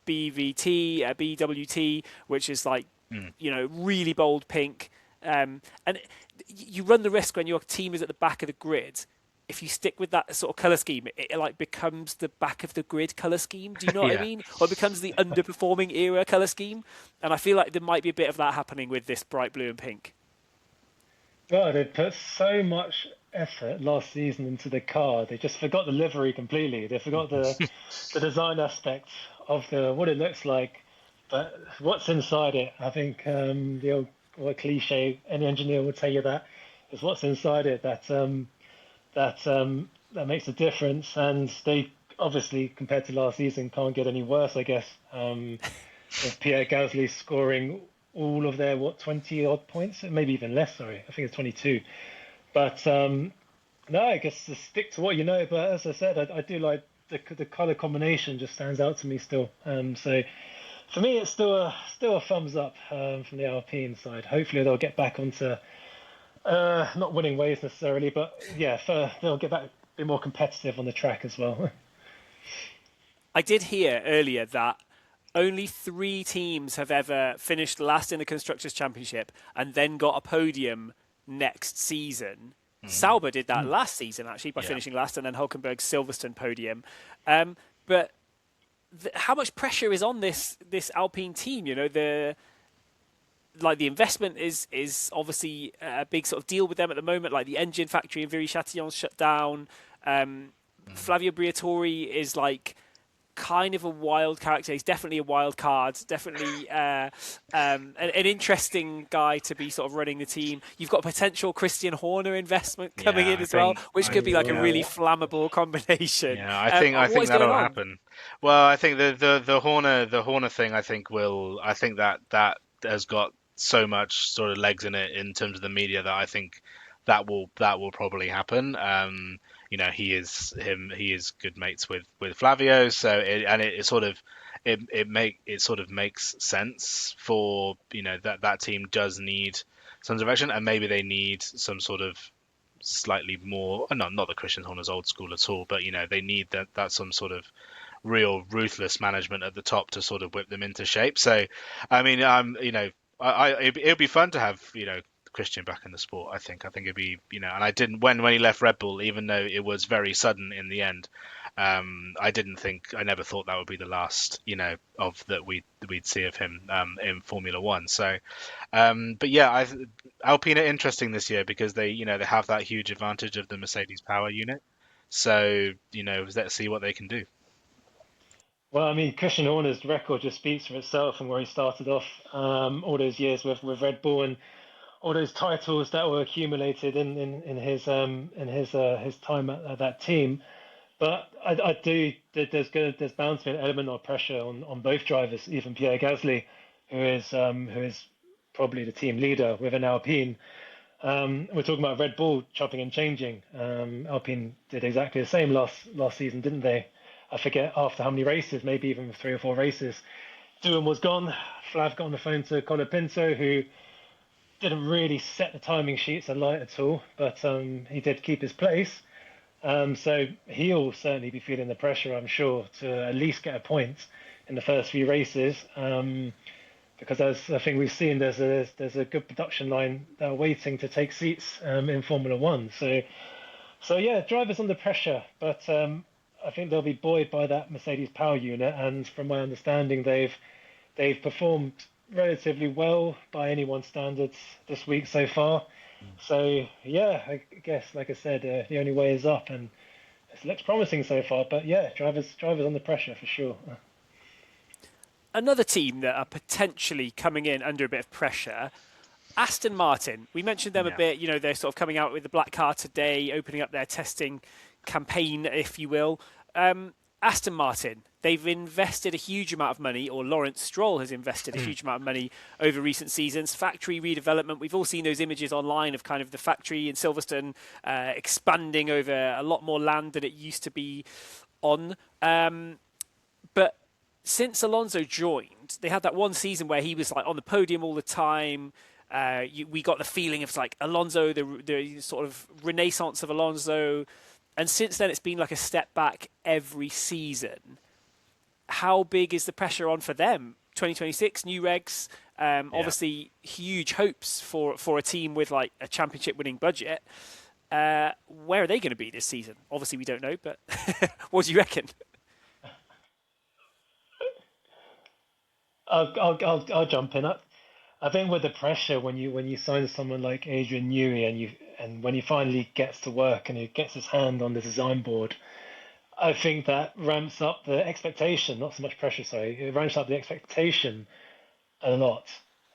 BVT, BWT, which is like Mm. really bold pink. And you run the risk when your team is at the back of the grid. If you stick with that sort of color scheme, it like becomes the back of the grid color scheme. Do you know what I Yeah. mean? Or it becomes the underperforming era color scheme. And I feel like there might be a bit of that happening with this bright blue and pink. well, they put so much effort last season into the car. They just forgot the livery completely. They forgot the design aspect of the what it looks like, but what's inside it. I think the old cliche, any engineer would tell you that is what's inside it that makes a difference. And they obviously, compared to last season, can't get any worse, I guess. With Pierre Gasly scoring all of their 20 odd points, maybe even less. Sorry, I think it's 22. But no, I guess just stick to what you know. But as I said, I do like the color combination. Just stands out to me still. So For me, it's still a thumbs up from the Alpine side. Hopefully, they'll get back onto not winning ways necessarily, but yeah, they'll get back, be more competitive on the track as well. I did hear earlier that only three teams have ever finished last in the Constructors' Championship and then got a podium next season. Mm. Sauber did that last season, actually, by Yeah. finishing last, and then Hulkenberg's Silverstone podium. But how much pressure is on this Alpine team? You know, the investment is obviously a big sort of deal with them at the moment. Like the engine factory in Viry-Châtillon shut down. Mm. Flavio Briatore is like kind of a wild character. He's definitely a wild card. Definitely an interesting guy to be sort of running the team. You've got potential Christian Horner investment coming Yeah, in as well, which could be like a really Yeah. flammable combination. Yeah, I What think is going that'll on? happen. Well, I think the Horner thing I think that has got so much sort of legs in it in terms of the media that I think that will probably happen. He is good mates with Flavio, so it sort of it sort of makes sense for that team does need some direction, and maybe they need some sort of slightly more, not that Christian Horner's old school at all, but they need that some sort of real ruthless management at the top to sort of whip them into shape. So I mean, it'd be fun to have Christian back in the sport. I think it'd be, and I didn't, when he left Red Bull, even though it was very sudden in the end. I never thought that would be the last of that we'd see of him in Formula One. So but yeah, Alpine are interesting this year because they have that huge advantage of the Mercedes power unit. So let's see what they can do. Well, I mean, Christian Horner's record just speaks for itself and where he started off all those years with Red Bull and all those titles that were accumulated in his time at that team. But I do there's bound to be an element of pressure on both drivers, even Pierre Gasly, who is probably the team leader within Alpine. We're talking about Red Bull chopping and changing. Alpine did exactly the same last season, didn't they? I forget after how many races, maybe even 3 or 4 races. Doohan was gone. Flav got on the phone to Colapinto, who didn't really set the timing sheets alight at all, but he did keep his place. So he'll certainly be feeling the pressure, I'm sure, to at least get a point in the first few races. Because as I think we've seen, there's a good production line waiting to take seats in Formula One. So yeah, drivers under pressure, but I think they'll be buoyed by that Mercedes power unit. And from my understanding, they've performed relatively well by anyone's standards this week so far. So yeah, I guess like I said, the only way is up, and it looks promising so far. But yeah, drivers under pressure for sure. Another team that are potentially coming in under a bit of pressure, Aston Martin. We mentioned them a Yeah. bit. You know, they're sort of coming out with the black car today, opening up their testing campaign, if you will. Aston Martin, they've invested a huge amount of money, or Lawrence Stroll has invested a huge amount of money over recent seasons. Factory redevelopment, we've all seen those images online of kind of the factory in Silverstone expanding over a lot more land than it used to be on. But since Alonso joined, they had that one season where he was like on the podium all the time. We got the feeling of like Alonso, the sort of renaissance of Alonso. And since then, it's been like a step back every season. How big is the pressure on for them? 2026, new regs, Yeah. obviously huge hopes for a team with like a championship winning budget. Where are they going to be this season? Obviously, we don't know, but what do you reckon? I'll jump in. I think with the pressure when you sign someone like Adrian Newey and when he finally gets to work and he gets his hand on the design board, I think that ramps up the expectation, not so much pressure, sorry. It ramps up the expectation a lot.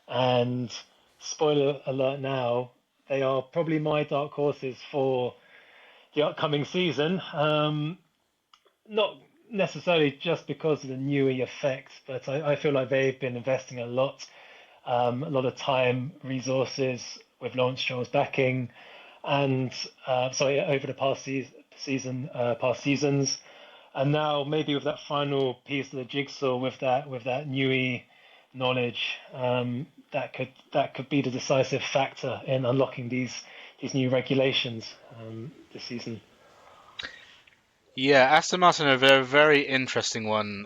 And spoiler alert now, they are probably my dark horses for the upcoming season. Not necessarily just because of the Newey effect, but I feel like they've been investing a lot of time, resources with Lawrence Stroll's backing, and sorry, over the past seasons. And now maybe with that final piece of the jigsaw, with that Newey knowledge, that could be the decisive factor in unlocking these new regulations this season. Yeah, Aston Martin are a very, very interesting one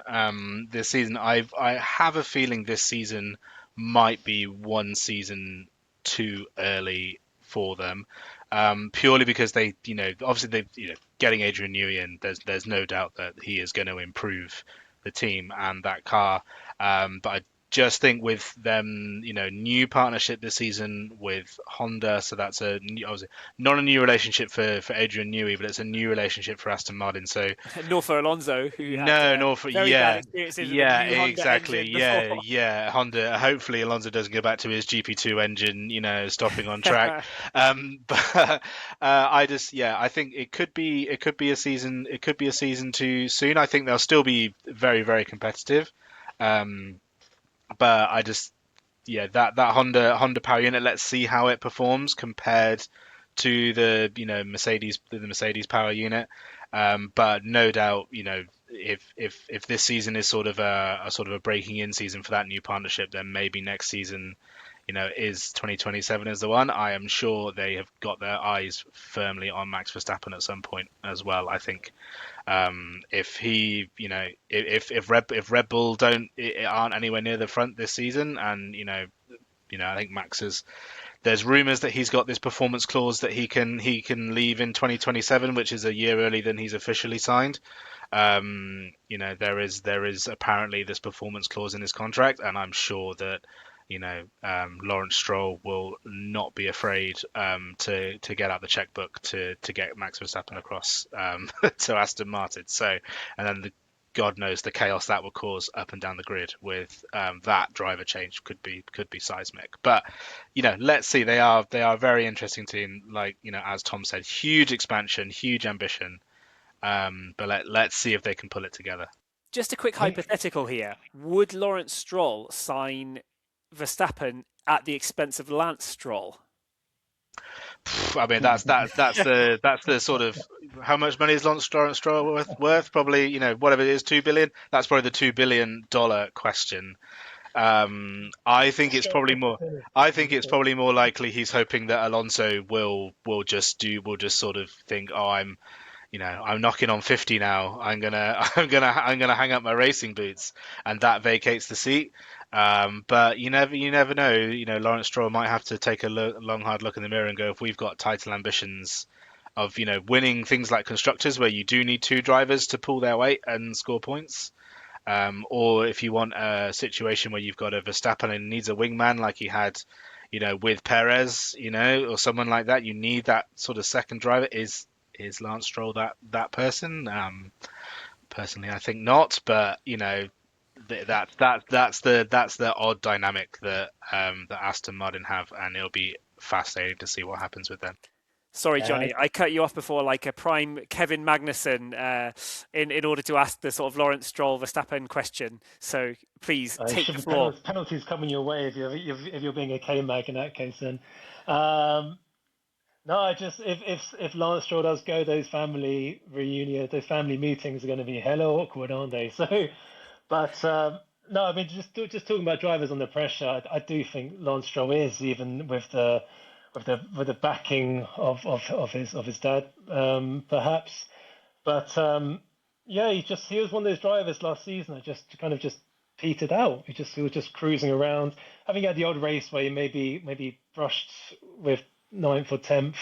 this season. I have a feeling this season might be one season too early for them, purely because obviously getting Adrian Newey in. There's no doubt that he is going to improve the team and that car. But I just think with them, new partnership this season with Honda, so that's obviously not a new relationship for Adrian Newey, but it's a new relationship for Aston Martin. So Nor for Alonso, who had no, for very bad yeah, experiences with the yeah, new Honda exactly, engine before. yeah. Honda. Hopefully, Alonso doesn't go back to his GP2 engine, stopping on track. But I think it could be a season too soon. I think they'll still be very, very competitive. Um, but I just that Honda power unit. Let's see how it performs compared to the Mercedes power unit. But no doubt, if this season is sort of a sort of a breaking in season for that new partnership, then maybe next season, is 2027 is the one. I am sure they have got their eyes firmly on Max Verstappen at some point as well. I think if he, if Red Bull aren't anywhere near the front this season, and I think Max is. There's rumours that he's got this performance clause that he can leave in 2027, which is a year early than he's officially signed. There is apparently this performance clause in his contract, and I'm sure that Lawrence Stroll will not be afraid to get out the checkbook to get Max Verstappen across to Aston Martin. So, and then God knows the chaos that would cause up and down the grid with that driver change could be seismic. But let's see. They are a very interesting team. Like as Tom said, huge expansion, huge ambition. But let's see if they can pull it together. Just a quick I think hypothetical here. Would Lawrence Stroll sign Verstappen at the expense of Lance Stroll? I mean, that's the sort of how much money is Lance Stroll worth? Probably, whatever it is, 2 billion. That's probably the $2 billion question. I think it's probably more. I think it's probably more likely he's hoping that Alonso will just sort of think, oh, I'm knocking on 50 now. I'm gonna hang up my racing boots, and that vacates the seat. But you never know. Lawrence Stroll might have to take a long, hard look in the mirror and go, if we've got title ambitions of winning things like constructors, where you do need two drivers to pull their weight and score points. Or if you want a situation where you've got a Verstappen and needs a wingman like he had, with Perez, or someone like that, you need that sort of second driver. Is Lance Stroll that person? Personally, I think not. But that's the odd dynamic that Aston Martin have, and it'll be fascinating to see what happens with them. Sorry, yeah, Johnny, I cut you off before like a prime Kevin Magnussen in order to ask the sort of Lawrence Stroll Verstappen question. So please it take should the be floor. penalties coming your way if you're being a K Mag in that case. Then um, no, I just if Lance Stroll does go, those family reunion, those family meetings are going to be hella awkward, aren't they? So, but no, I mean just talking about drivers under pressure, I do think Lance Stroll is, even with the backing of his dad, perhaps. But yeah, he was one of those drivers last season that just kind of just petered out. He was just cruising around. I think he had the odd race where he maybe brushed with ninth or tenth.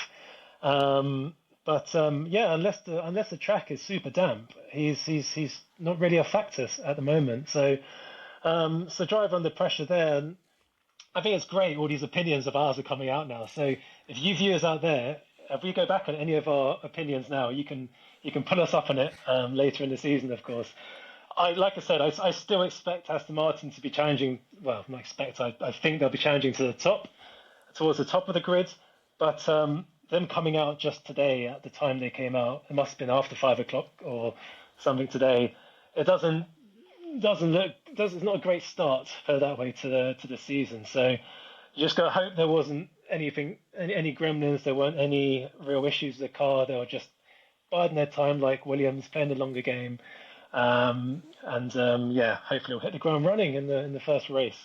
But yeah, unless the track is super damp, he's not really a factor at the moment. So driver under pressure there. And I think it's great. All these opinions of ours are coming out now. So if you viewers out there, if we go back on any of our opinions now, you can pull us up on it later in the season, of course. Like I said, I still expect Aston Martin to be challenging. Well, not expect. I think they'll be challenging towards the top of the grid. But them coming out just today at the time they came out, it must have been after 5 o'clock or something today. It doesn't look it's not a great start, put it that way, to the season. So you just gotta hope there wasn't any gremlins, there weren't any real issues with the car. They were just biding their time, like Williams, playing the longer game, yeah, hopefully we'll hit the ground running in the first race.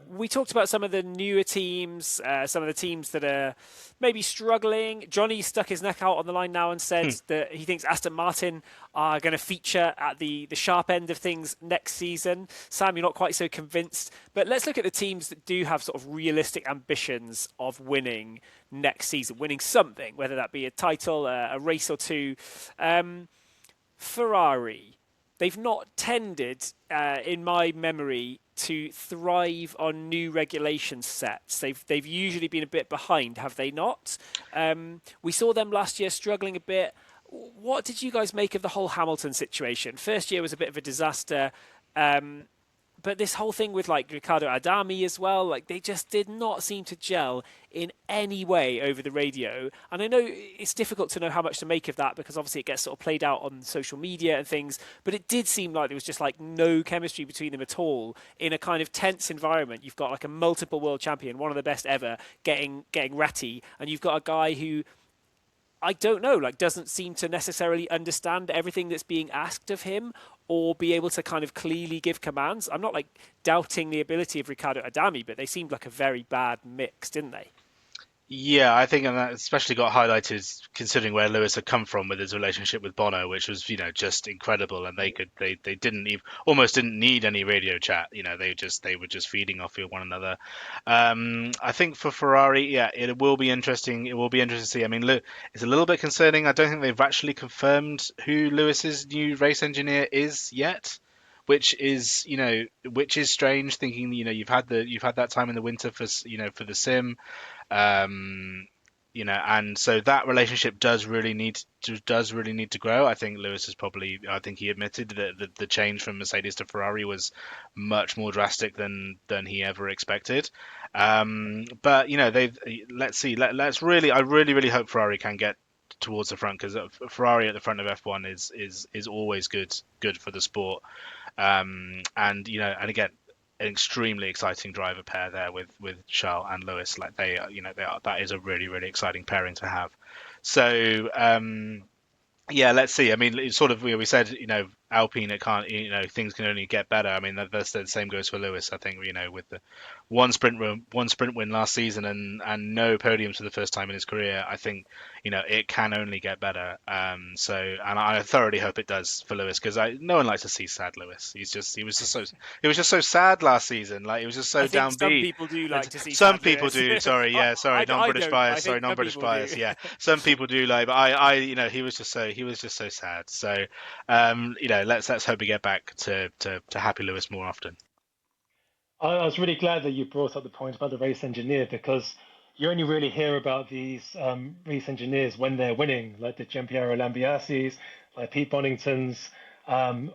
We talked about some of the newer teams, some of the teams that are maybe struggling. Johnny stuck his neck out on the line now and said that he thinks Aston Martin are going to feature at the sharp end of things next season. Sam, you're not quite so convinced, but let's look at the teams that do have sort of realistic ambitions of winning next season, winning something, whether that be a title, a race or two. Ferrari, they've not tended, in my memory, to thrive on new regulation sets. They've usually been a bit behind, have they not? We saw them last year struggling a bit. What did you guys make of the whole Hamilton situation? First year was a bit of a disaster. But this whole thing with like Ricardo Adami as well, like they just did not seem to gel in any way over the radio. And I know it's difficult to know how much to make of that because obviously it gets sort of played out on social media and things. But it did seem like there was just like no chemistry between them at all in a kind of tense environment. You've got like a multiple world champion, one of the best ever, getting ratty, and you've got a guy who I don't know, like doesn't seem to necessarily understand everything that's being asked of him or be able to kind of clearly give commands. I'm not like doubting the ability of Ricardo Adami, but they seemed like a very bad mix, didn't they? Yeah, I think, and that especially got highlighted considering where Lewis had come from with his relationship with Bono, which was, just incredible. And they didn't even, almost didn't need any radio chat. They were just feeding off one another. I think for Ferrari, yeah, it will be interesting. It will be interesting to see. I mean, it's a little bit concerning. I don't think they've actually confirmed who Lewis's new race engineer is yet. Which is strange. Thinking, you've had that time in the winter for the sim, and so that relationship does really need to grow. I think Lewis is probably. I think he admitted that the change from Mercedes to Ferrari was much more drastic than he ever expected. But they've. Let's see. Let's really. I really hope Ferrari can get towards the front because Ferrari at the front of F1 is always good for the sport. And again, an extremely exciting driver pair there with Charles and Lewis. Like they are, that is a really really exciting pairing to have. So yeah, let's see. I mean, it's sort of we said Alpine, it can't, things can only get better. I mean, that's the same goes for Lewis. I think with the one sprint win last season and no podiums for the first time in his career. I think it can only get better. And I thoroughly hope it does for Lewis because no one likes to see sad Lewis. He was just so sad last season. Like he was just so I think some downbeat. people do like to see Some sad people Lewis. do. Sorry, yeah, sorry, I non-British don't. I bias. think Sorry, some non-British people bias. do. Yeah, some people do like, but he was just so sad. So let's hope we get back to happy Lewis more often. I was really glad that you brought up the point about the race engineer because you only really hear about these race engineers when they're winning, like the Giampiero Lambiasis, like Pete Boningtons,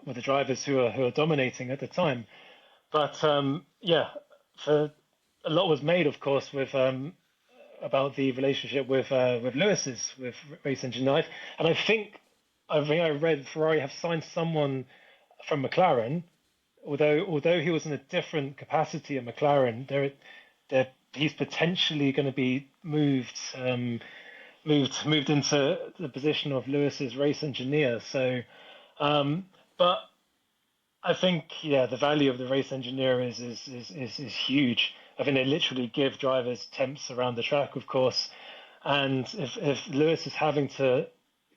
with the drivers who are dominating at the time. But yeah, a lot was made, of course, with about the relationship with Lewis's with race engineer, and I read Ferrari have signed someone from McLaren, although he was in a different capacity at McLaren. He's potentially going to be moved into the position of Lewis's race engineer. So, but I think the value of the race engineer is huge. I think they literally give drivers temps around the track, of course, and if Lewis is having to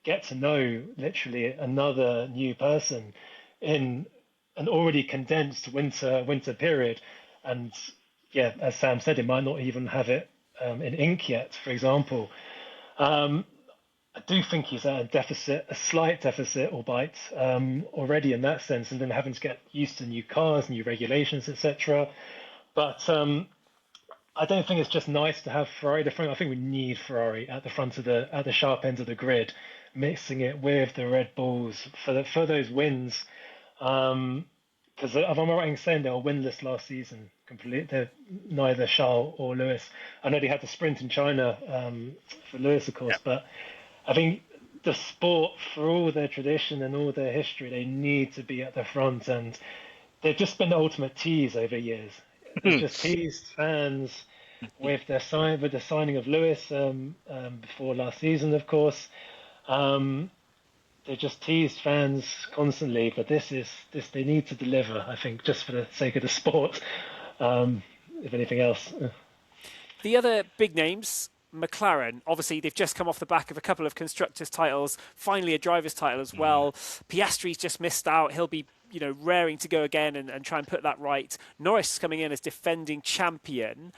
get to know literally another new person in an already condensed winter period, and as Sam said, it might not even have it in ink yet, for example. I do think he's at a slight deficit, albeit already in that sense, and then having to get used to new cars, new regulations, etc. But I don't think it's just nice to have Ferrari at the front. I think we need Ferrari at the front at the sharp end of the grid, mixing it with the Red Bulls for those wins. Because if I'm right in saying they were winless last season, neither Charles or Lewis. I know they had the sprint in China for Lewis, of course, but I think the sport, for all their tradition and all their history, they need to be at the front, and they've just been the ultimate tease over years. They've just teased fans with the signing of Lewis before last season, of course. Um, they just tease fans constantly, but this they need to deliver. I think just for the sake of the sport, um, if anything else. The other big names, McLaren, obviously they've just come off the back of a couple of constructors' titles, finally a driver's title as Mm. well. Piastri's just missed out. He'll be, raring to go again and try and put that right. Norris coming in as defending champion.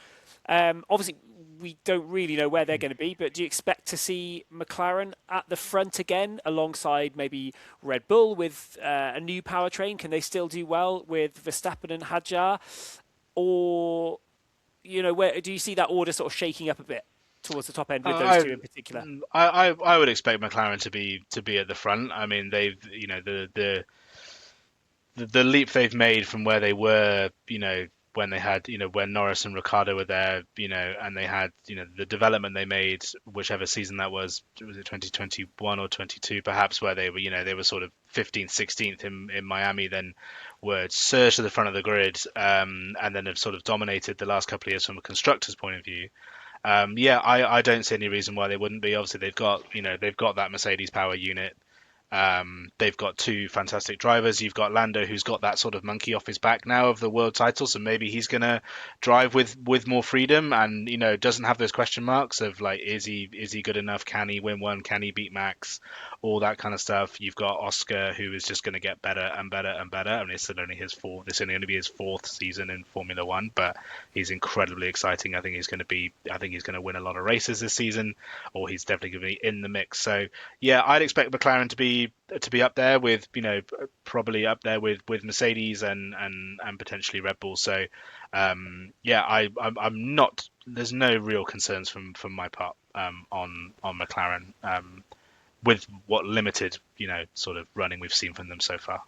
Obviously, we don't really know where they're going to be, but do you expect to see McLaren at the front again alongside maybe Red Bull with a new powertrain? Can they still do well with Verstappen and Hadjar? Or where do you see that order sort of shaking up a bit towards the top end with those I, two in particular? I would expect McLaren to be at the front. I mean, they've the leap they've made from where they were, when they had, when Norris and Ricardo were there, and they had, the development they made, whichever season that was it 2021 or 22, perhaps, where they were, they were sort of 15th, 16th in Miami, then were surged to the front of the grid, and then have sort of dominated the last couple of years from a constructor's point of view. Yeah, I don't see any reason why they wouldn't be. Obviously, they've got that Mercedes power unit. They've got two fantastic drivers. You've got Lando, who's got that sort of monkey off his back now of the world title, so maybe he's gonna drive with more freedom, and doesn't have those question marks of like, is he good enough? Can he win one? Can he beat Max? All that kind of stuff. You've got Oscar, who is just going to get better and better and better. I mean, it's still only his fourth. This only going to be his fourth season in Formula One, but he's incredibly exciting. I think he's going to be. I think he's going to win a lot of races this season, or he's definitely going to be in the mix. So yeah, I'd expect McLaren to be up there with, probably up there with Mercedes and potentially Red Bull. So yeah, I'm not. There's no real concerns from my part, on McLaren, with what limited, sort of running we've seen from them so far.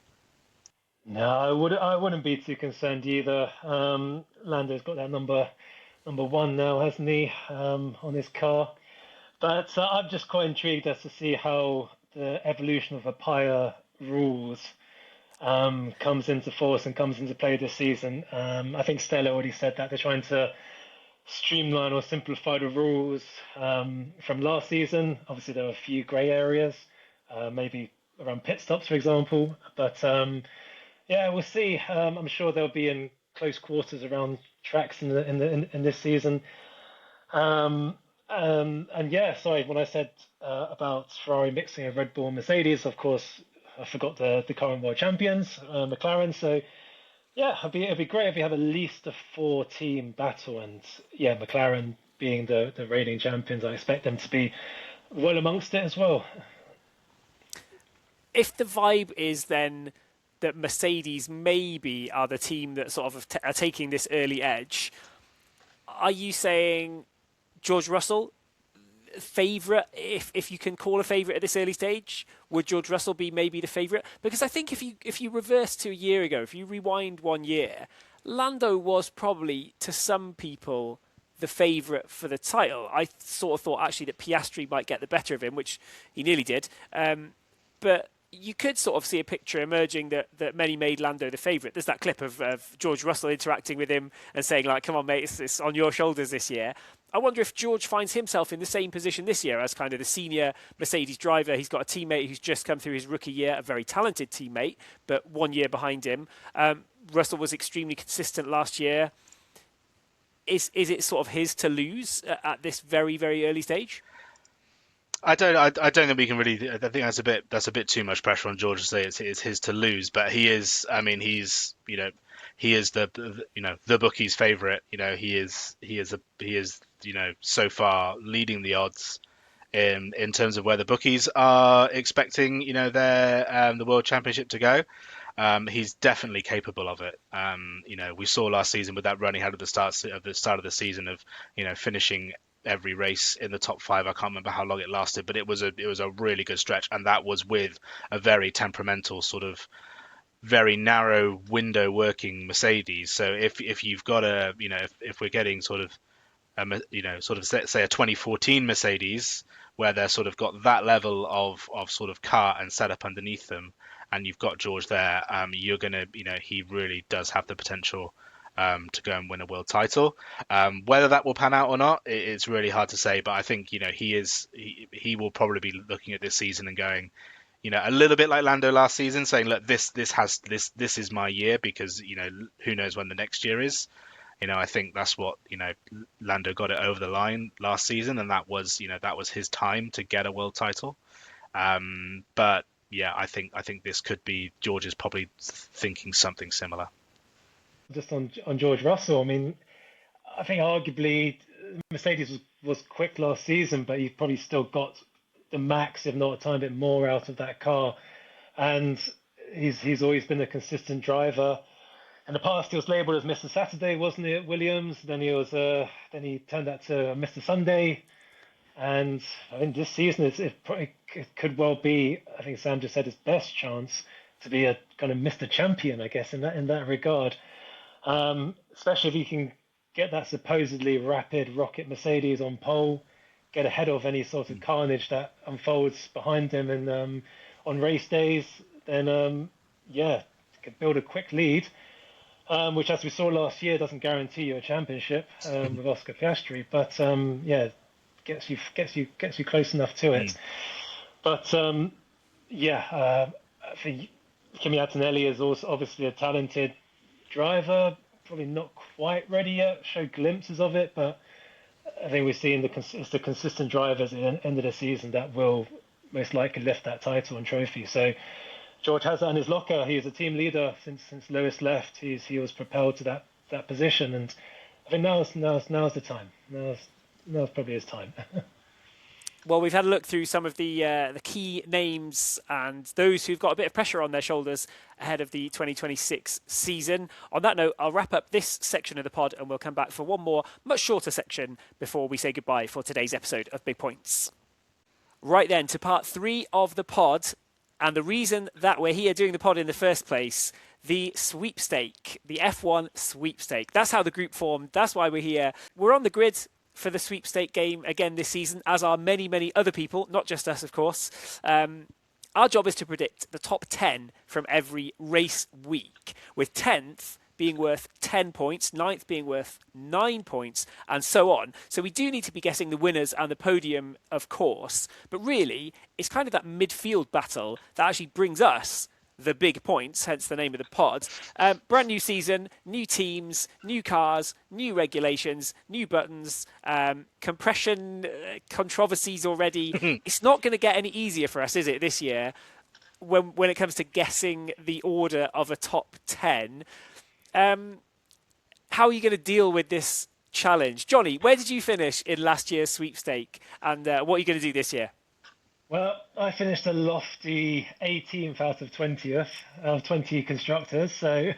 No, I wouldn't be too concerned either. Lando's got that number one now, hasn't he? On his car. But I'm just quite intrigued as to see how the evolution of the Apaya rules comes into force and comes into play this season. I think Stella already said that they're trying to streamline or simplify the rules from last season. Obviously, there were a few grey areas, maybe around pit stops, for example. But yeah, we'll see. I'm sure they'll be in close quarters around tracks in this season. And yeah, sorry, when I said about Ferrari mixing a Red Bull and Mercedes, of course, I forgot the current world champions, McLaren. So yeah, it'd be great if we have at least a four-team battle, and yeah, McLaren being the reigning champions, I expect them to be well amongst it as well. If the vibe is then that Mercedes maybe are the team that sort of are taking this early edge, are you saying George Russell favourite, if you can call a favourite at this early stage? Would George Russell be maybe the favourite? Because I think if you reverse to a year ago, if you rewind 1 year, Lando was probably to some people the favourite for the title. I sort of thought actually that Piastri might get the better of him, which he nearly did. But you could sort of see a picture emerging that many made Lando the favourite. There's that clip of George Russell interacting with him and saying, like, come on, mate, it's on your shoulders this year. I wonder if George finds himself in the same position this year as kind of the senior Mercedes driver. He's got a teammate who's just come through his rookie year, a very talented teammate, but 1 year behind him. Russell was extremely consistent last year. Is it sort of his to lose at this very, very early stage? I don't think we can really. I think that's a bit too much pressure on George to say it's his to lose. But he is. I mean, he is the bookie's favorite. He is so far leading the odds in terms of where the bookies are expecting their the world championship to go. He's definitely capable of it. We saw last season with that run he had at the start of the season of finishing every race in the top five. I can't remember how long it lasted, but it was a really good stretch, and that was with a very temperamental, sort of very narrow window working Mercedes. So if you've got if we're getting sort of sort of say a 2014 Mercedes where they're sort of got that level of sort of car and setup underneath them, and you've got George there, you're gonna he really does have the potential to go and win a world title. Whether that will pan out or not, it's really hard to say. But I think he will probably be looking at this season and going, a little bit like Lando last season, saying, look, this is my year, because who knows when the next year is. I think that's what Lando got it over the line last season, and that was his time to get a world title. But yeah, I think this could be George is probably thinking something similar. Just on George Russell, I mean, I think arguably Mercedes was quick last season, but he probably still got the max, if not a tiny bit more, out of that car. And he's always been a consistent driver. In the past, he was labelled as Mr. Saturday, wasn't he, at Williams? Then he turned that to Mr. Sunday. And I think this season it could well be, I think Sam just said, his best chance to be a kind of Mr. Champion, I guess, in that regard. Especially if he can get that supposedly rapid rocket Mercedes on pole, get ahead of any sort of carnage that unfolds behind him and on race days, then could build a quick lead, which, as we saw last year, doesn't guarantee you a championship with Oscar Piastri, but gets you close enough to it. But for Kimi Antonelli is also obviously a talented driver, probably not quite ready yet, showed glimpses of it, but I think we're seeing it's the consistent drivers at the end of the season that will most likely lift that title and trophy. So George has that in his locker. He is a team leader since Lewis left. He was propelled to that position, and I think now's the time. Now's probably his time. Well, we've had a look through some of the key names and those who've got a bit of pressure on their shoulders ahead of the 2026 season. On that note, I'll wrap up this section of the pod and we'll come back for one more, much shorter section before we say goodbye for today's episode of Big Points. Right then, to part 3 of the pod, and the reason that we're here doing the pod in the first place, the Sweepstake, the F1 Sweepstake. That's how the group formed. That's why we're here. We're on the grid for the Sweepstake game again this season, as are many, many other people, not just us, of course. Our job is to predict the top 10 from every race week, with 10th being worth 10 points, 9th being worth 9 points, and so on. So we do need to be guessing the winners and the podium, of course, but really, it's kind of that midfield battle that actually brings us the big points, hence the name of the pod. Brand new season, new teams, new cars, new regulations, new buttons, compression controversies already. It's not going to get any easier for us, is it, this year, when it comes to guessing the order of a top 10. How are you going to deal with this challenge? Jonny, where did you finish in last year's Sweepstake, and what are you going to do this year? Well, I finished a lofty 18th out of 20th of 20 constructors, so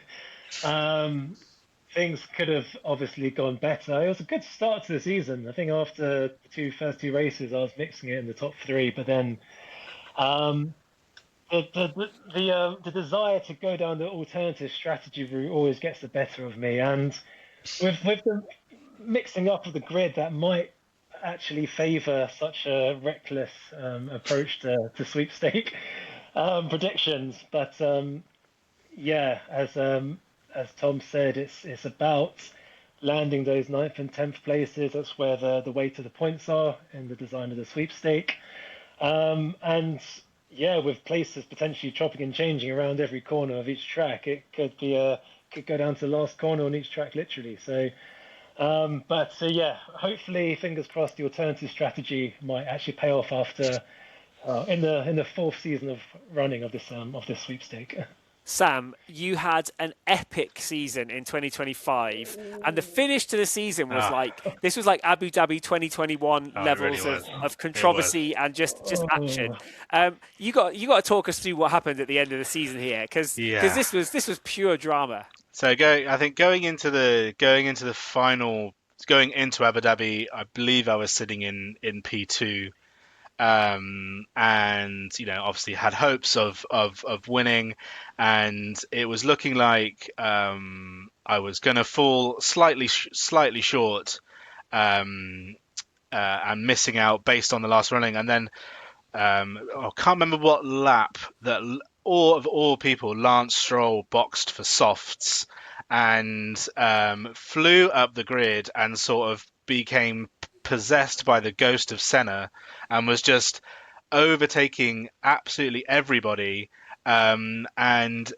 things could have obviously gone better. It was a good start to the season. I think after the first two races, I was mixing it in the top 3, but then the desire to go down the alternative strategy route always gets the better of me, and with the mixing up of the grid, that might actually favour such a reckless approach to Sweepstake predictions. But as Tom said, it's about landing those 9th and 10th places. That's where the weight of the points are in the design of the Sweepstake. With places potentially chopping and changing around every corner of each track, it could go down to the last corner on each track, literally. So. Hopefully, fingers crossed, the alternative strategy might actually pay off after in the 4th season of running of this Sweepstake. Sam, you had an epic season in 2025, and the finish to the season was like Abu Dhabi 2021 levels really of controversy and just action. You got to talk us through what happened at the end of the season here, because this was pure drama. So going into Abu Dhabi, I believe I was sitting in P2, and obviously had hopes of winning, and it was looking like I was going to fall slightly short, and missing out based on the last running, and then I can't remember what lap that all people, Lance Stroll boxed for softs, and flew up the grid and sort of became possessed by the ghost of Senna and was just overtaking absolutely everybody. And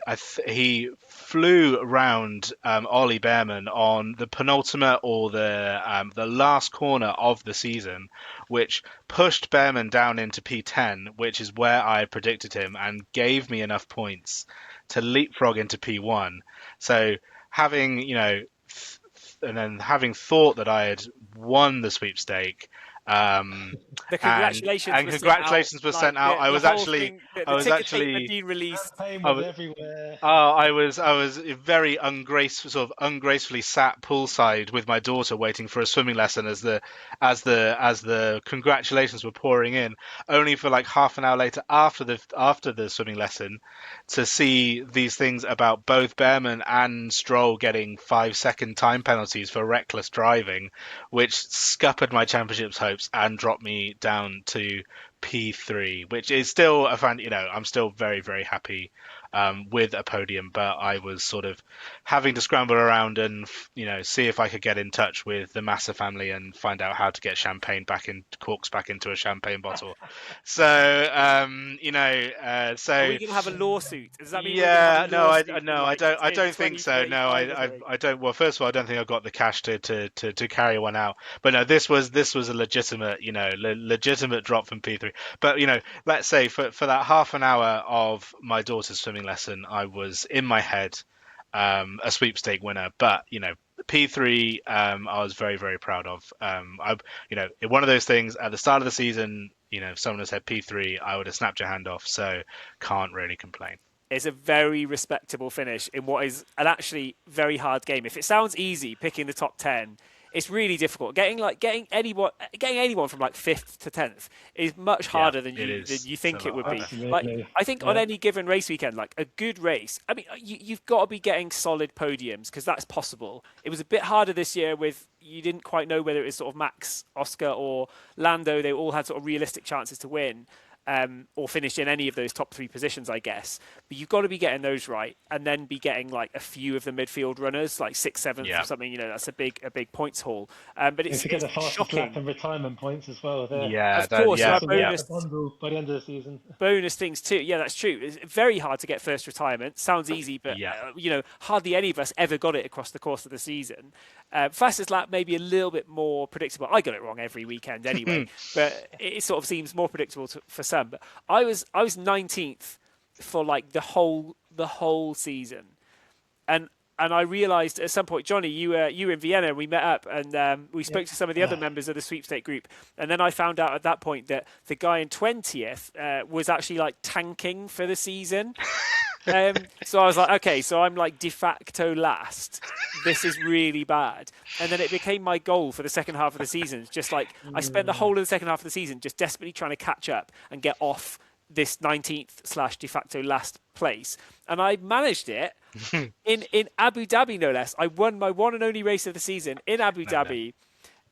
he flew around Ollie Behrman on the penultimate or the last corner of the season, which pushed Behrman down into P10, which is where I predicted him, and gave me enough points to leapfrog into P1. So having and then having thought that I had won the sweepstake, um, The and congratulations were sent out. congratulations were Like sent out. the whole thing, I the was ticker tape had actually, been released. Champagne I was was, everywhere. I was very sort of ungracefully sat poolside with my daughter, waiting for a swimming lesson as the congratulations were pouring in. Only for like half an hour later, after the swimming lesson, to see these things about both Behrman and Stroll getting 5-second time penalties for reckless driving, which scuppered my championships hopes and dropped me down to P3, which is still a fan. I'm still very, very happy with a podium, but I was sort of having to scramble around and see if I could get in touch with the Massa family and find out how to get champagne corks back into a champagne bottle. So Are so we going to have a lawsuit? Does that mean we're going to have yeah, a no, lawsuit in I like don't, I in don't think so. No, 2035 or something? I don't. Well, first of all, I don't think I've got the cash to carry one out. But no, this was a legitimate, legitimate drop from P3. But let's say for that half an hour of my daughter's swimming lesson, I was in my head a sweepstake winner. But P3, I was very, very proud of. One of those things at the start of the season, if someone had said P3, I would have snapped your hand off. So can't really complain. It's a very respectable finish in what is an actually very hard game. If it sounds easy picking the top 10, it's really difficult. Getting anyone from like 5th to 10th is much Yeah, harder than it you is. you It's a think it lot would be. harder. Like Absolutely. I think on Yeah. any given race weekend, like a good race, I mean you've got to be getting solid podiums because that's possible. It was a bit harder this year with you didn't quite know whether it was sort of Max, Oscar, or Lando. They all had sort of realistic chances to win. Or finish in any of those top 3 positions, I guess. But you've got to be getting those right, and then be getting like a few of the midfield runners, like 6th, 7th, or Yeah. something. That's a big points haul. But Don't it's forget it's the fastest lap shocking. and retirement points as well. There, Yeah, Of course, there yeah, are that's all yeah. a bonus bundle by the end of the season. bonus things too. Yeah, that's true. It's very hard to get first retirement. Sounds easy, but Yeah. hardly any of us ever got it across the course of the season. Fastest lap maybe a little bit more predictable. I got it wrong every weekend anyway, but it sort of seems more predictable for some. But I was 19th for like the whole season, and I realised at some point, Johnny, you were in Vienna, and we met up, and we Yeah. spoke to some of the other members of the sweepstake group, and then I found out at that point that the guy in 20th was actually like tanking for the season. So I was like, okay, so I'm like de facto last. This is really bad. And then it became my goal for the second half of the season. Just like I spent the whole of the second half of the season just desperately trying to catch up and get off this 19th slash de facto last place. And I managed it in Abu Dhabi, no less. I won my one and only race of the season in Abu Dhabi.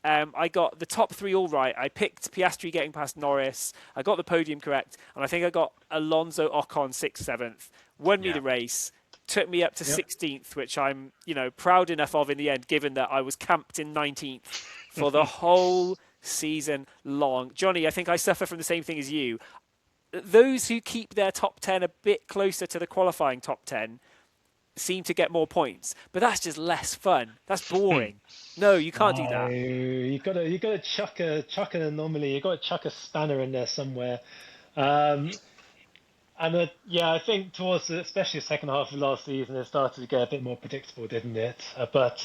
I got the top 3 all right. I picked Piastri getting past Norris. I got the podium correct. And I think I got Alonso Ocon 6th, 7th. Won me Yeah. the race. Took me up to Yep. 16th, which I'm, proud enough of in the end, given that I was camped in 19th for the whole season long. Johnny, I think I suffer from the same thing as you. Those who keep their top 10 a bit closer to the qualifying top 10 seem to get more points, but that's just less fun. That's boring. No, you can't do No, that. you gotta chuck an anomaly. You gotta chuck a spanner in there somewhere. Um, and yeah, I think towards especially the second half of last season, it started to get a bit more predictable, didn't it? But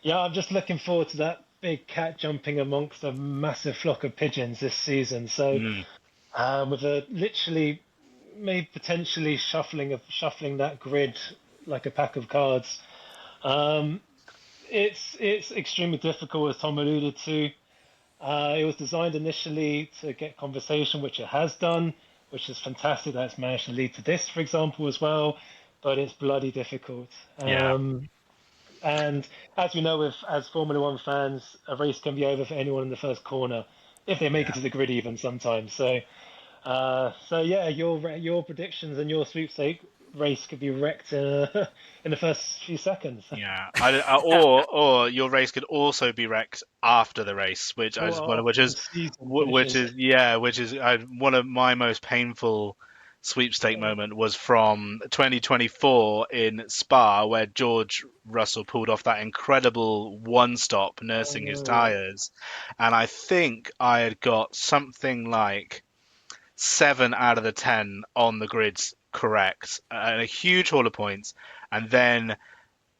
yeah, I'm just looking forward to that big cat jumping amongst a massive flock of pigeons this season. So Mm. with a literally, maybe potentially shuffling that grid like a pack of cards. Um, it's extremely difficult, as Tom alluded to. It was designed initially to get conversation, which it has done, which is fantastic. That's managed to lead to this, for example, as well. But it's bloody difficult. Yeah. And as we know, as Formula One fans, a race can be over for anyone in the first corner if they make it Yeah. to the grid, even sometimes. So yeah, your predictions and your sweepstake race could be wrecked in the first few seconds. Yeah, or your race could also be wrecked after the race, which I just Or wonder, after the season which finishes. is yeah, which is one of my most painful sweepstake moment was from 2024 in Spa, where George Russell pulled off that incredible one stop Oh nursing his no. tires, and I think I had got something like 7 out of the 10 on the grids correct, and a huge haul of points, and then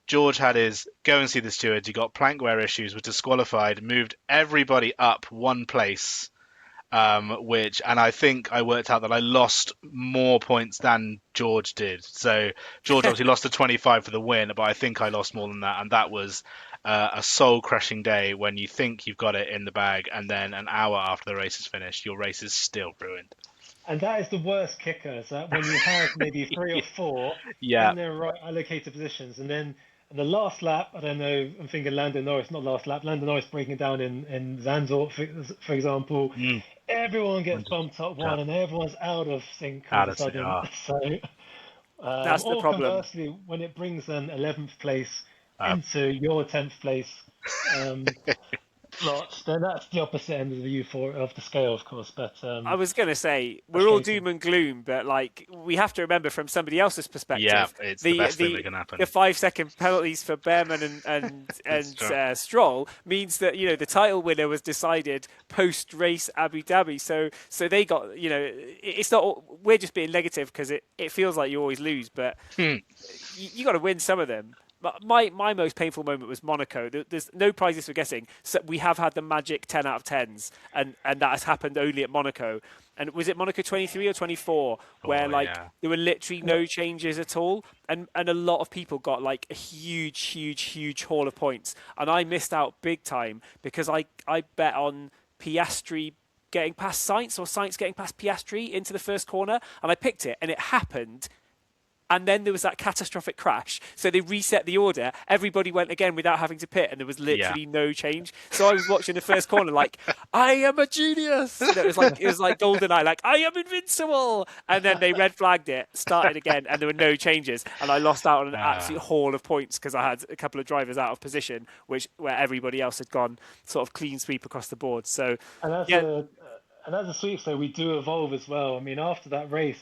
George had his go and see the stewards. He got plank wear issues, was disqualified, moved everybody up one place, which, and I think I worked out that I lost more points than George did. So George obviously lost to 25 for the win, but I think I lost more than that. And that was a soul crushing day when you think you've got it in the bag, and then an hour after the race is finished, your race is still ruined. And that is the worst kicker, is that when you have maybe three or four Yeah, in their right allocated positions, and then in the last lap, I don't know, I'm thinking Lando Norris, not last lap, Lando Norris breaking down in Zandvoort, for example, mm, everyone I'm gets just bumped up one, and everyone's out of sync all of out a of it. sudden. So, That's the or problem. conversely, when it brings an 11th place Uh, into your 10th place um, slot, then that's the opposite end of of the scale, of course. But I was going to say we're all frustrating. doom and gloom, but like we have to remember from somebody else's yeah, perspective, it's the the best thing that the can the happen. 5 second penalties for Behrman It's and true. Stroll means that the title winner was decided post race Abu Dhabi. So they got it's not we're just being negative because it feels like you always lose, but Hmm. you got to win some of them. But my most painful moment was Monaco. There's no prizes for guessing. So we have had the magic 10 out of 10s, and that has happened only at Monaco. And was it Monaco 23 or 24 where Oh like yeah. there were literally no changes at all, and a lot of people got like a huge haul of points, and I missed out big time because I bet on Piastri getting past Sainz or Sainz getting past Piastri into the first corner, and I picked it, and it happened, and then there was that catastrophic crash. So they reset the order. Everybody went again without having to pit, and there was Yeah. literally no change. So I was watching the first corner, like I am a genius. It was like GoldenEye, like I am invincible. And then they red flagged it, started again, and there were no changes. And I lost out on an Uh, absolute haul of points because I had a couple of drivers out of position, where everybody else had gone sort of clean sweep across the board. So And yeah, as a sweepstake, we do evolve as well. I mean, after that race,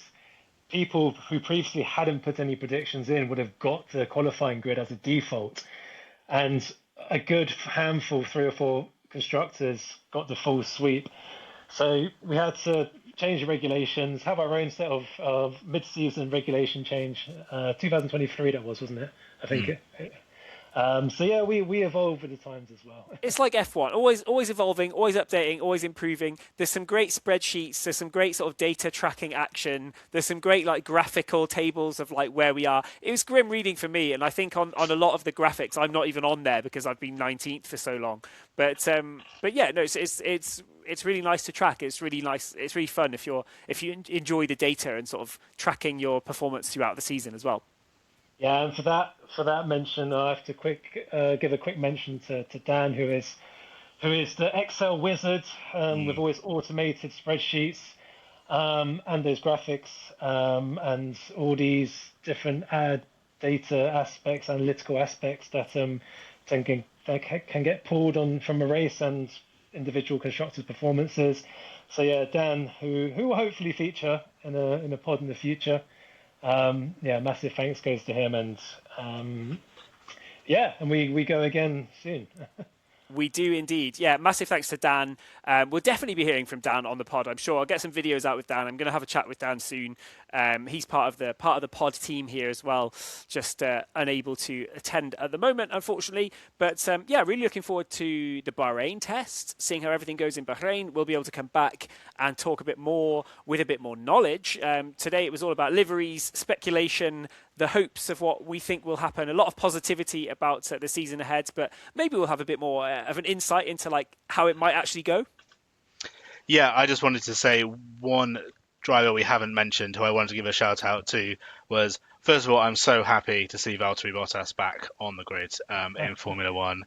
people who previously hadn't put any predictions in would have got the qualifying grid as a default, and a good handful, three or four constructors, got the full sweep. So we had to change the regulations, have our own set of mid-season regulation change. 2023 that was, wasn't it? I think. hmm. So yeah, we evolve with the times as well. it's like F1, always evolving, always updating, always improving. There's some great spreadsheets, there's some great sort of data tracking action, there's some great like graphical tables of like where we are. It was grim reading for me, and I think on a lot of the graphics I'm not even on there because I've been 19th for so long. But yeah, no, it's really nice to track. It's really nice. It's really fun if you enjoy the data and sort of tracking your performance throughout the season as well. Yeah, and for that mention, I have to give a quick mention to Dan, who is the Excel wizard with Mm. all his automated spreadsheets and those graphics and all these different ad data aspects, analytical aspects that can get pulled on from a race and individual constructors' performances. So yeah, Dan, who will hopefully feature in a pod in the future. Yeah, massive thanks goes to him, and yeah, and we go again soon. We do indeed. Yeah, massive thanks to Dan. We'll definitely be hearing from Dan on the pod. I'm sure I'll get some videos out with Dan. I'm going to have a chat with Dan soon. He's part of the pod team here as well. Just unable to attend at the moment, unfortunately. But yeah, really looking forward to the Bahrain test, seeing how everything goes in Bahrain. We'll be able to come back and talk a bit more with a bit more knowledge. Today it was all about liveries, speculation, the hopes of what we think will happen. A lot of positivity about the season ahead, but maybe we'll have a bit more of an insight into like how it might actually go. Yeah, I just wanted to say one driver we haven't mentioned who I wanted to give a shout out to was, first of all, I'm so happy to see Valtteri Bottas back on the grid in Formula One.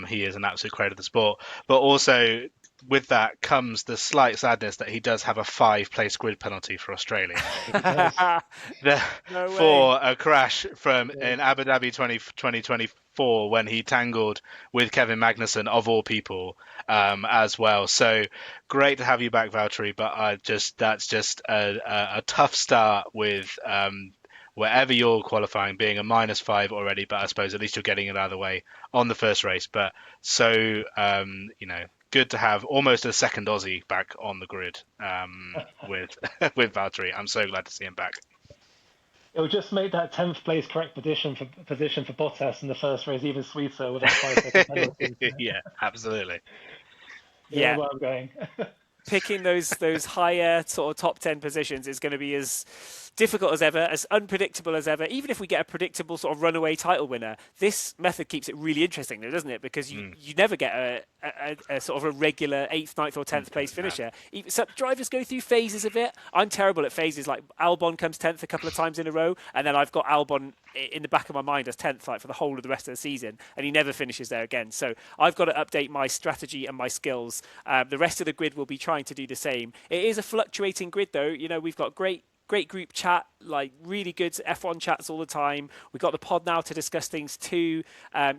He is an absolute credit to the sport. But also, with that comes the slight sadness that he does have a 5-place grid penalty for Australia. He does. No way. For a crash from Yeah. in Abu Dhabi 2024 when he tangled with Kevin Magnussen of all people as well. So great to have you back, Valtteri. But that's just a tough start with wherever you're qualifying being a -5 already. But I suppose at least you're getting it out of the way on the first race. But so good to have almost a second Aussie back on the grid with with Valtteri. I'm so glad to see him back. It will just make that 10th place correct position for Bottas in the first race even sweeter with that 5 second penalty. Yeah, absolutely. You know Yeah, where I'm going. picking those higher sort of top 10 positions is going to be as difficult as ever, as unpredictable as ever. Even if we get a predictable sort of runaway title winner, this method keeps it really interesting, though, doesn't it? Because you never get a sort of a regular 8th, 9th, or 10th place finisher. Some drivers go through phases of it. I'm terrible at phases. Like Albon comes 10th a couple of times in a row, and then I've got Albon in the back of my mind as 10th, like for the whole of the rest of the season, and he never finishes there again. So I've got to update my strategy and my skills. The rest of the grid will be trying to do the same. It is a fluctuating grid, though. You know, we've got great group chat, like really good F1 chats all the time. We've got the pod now to discuss things too.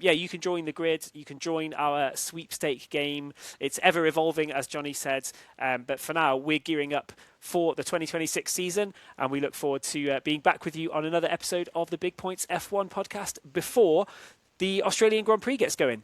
You can join the grid. You can join our sweepstake game. It's ever evolving, as Jonny said. But for now, we're gearing up for the 2026 season, and we look forward to being back with you on another episode of the Big Points F1 podcast before the Australian Grand Prix gets going.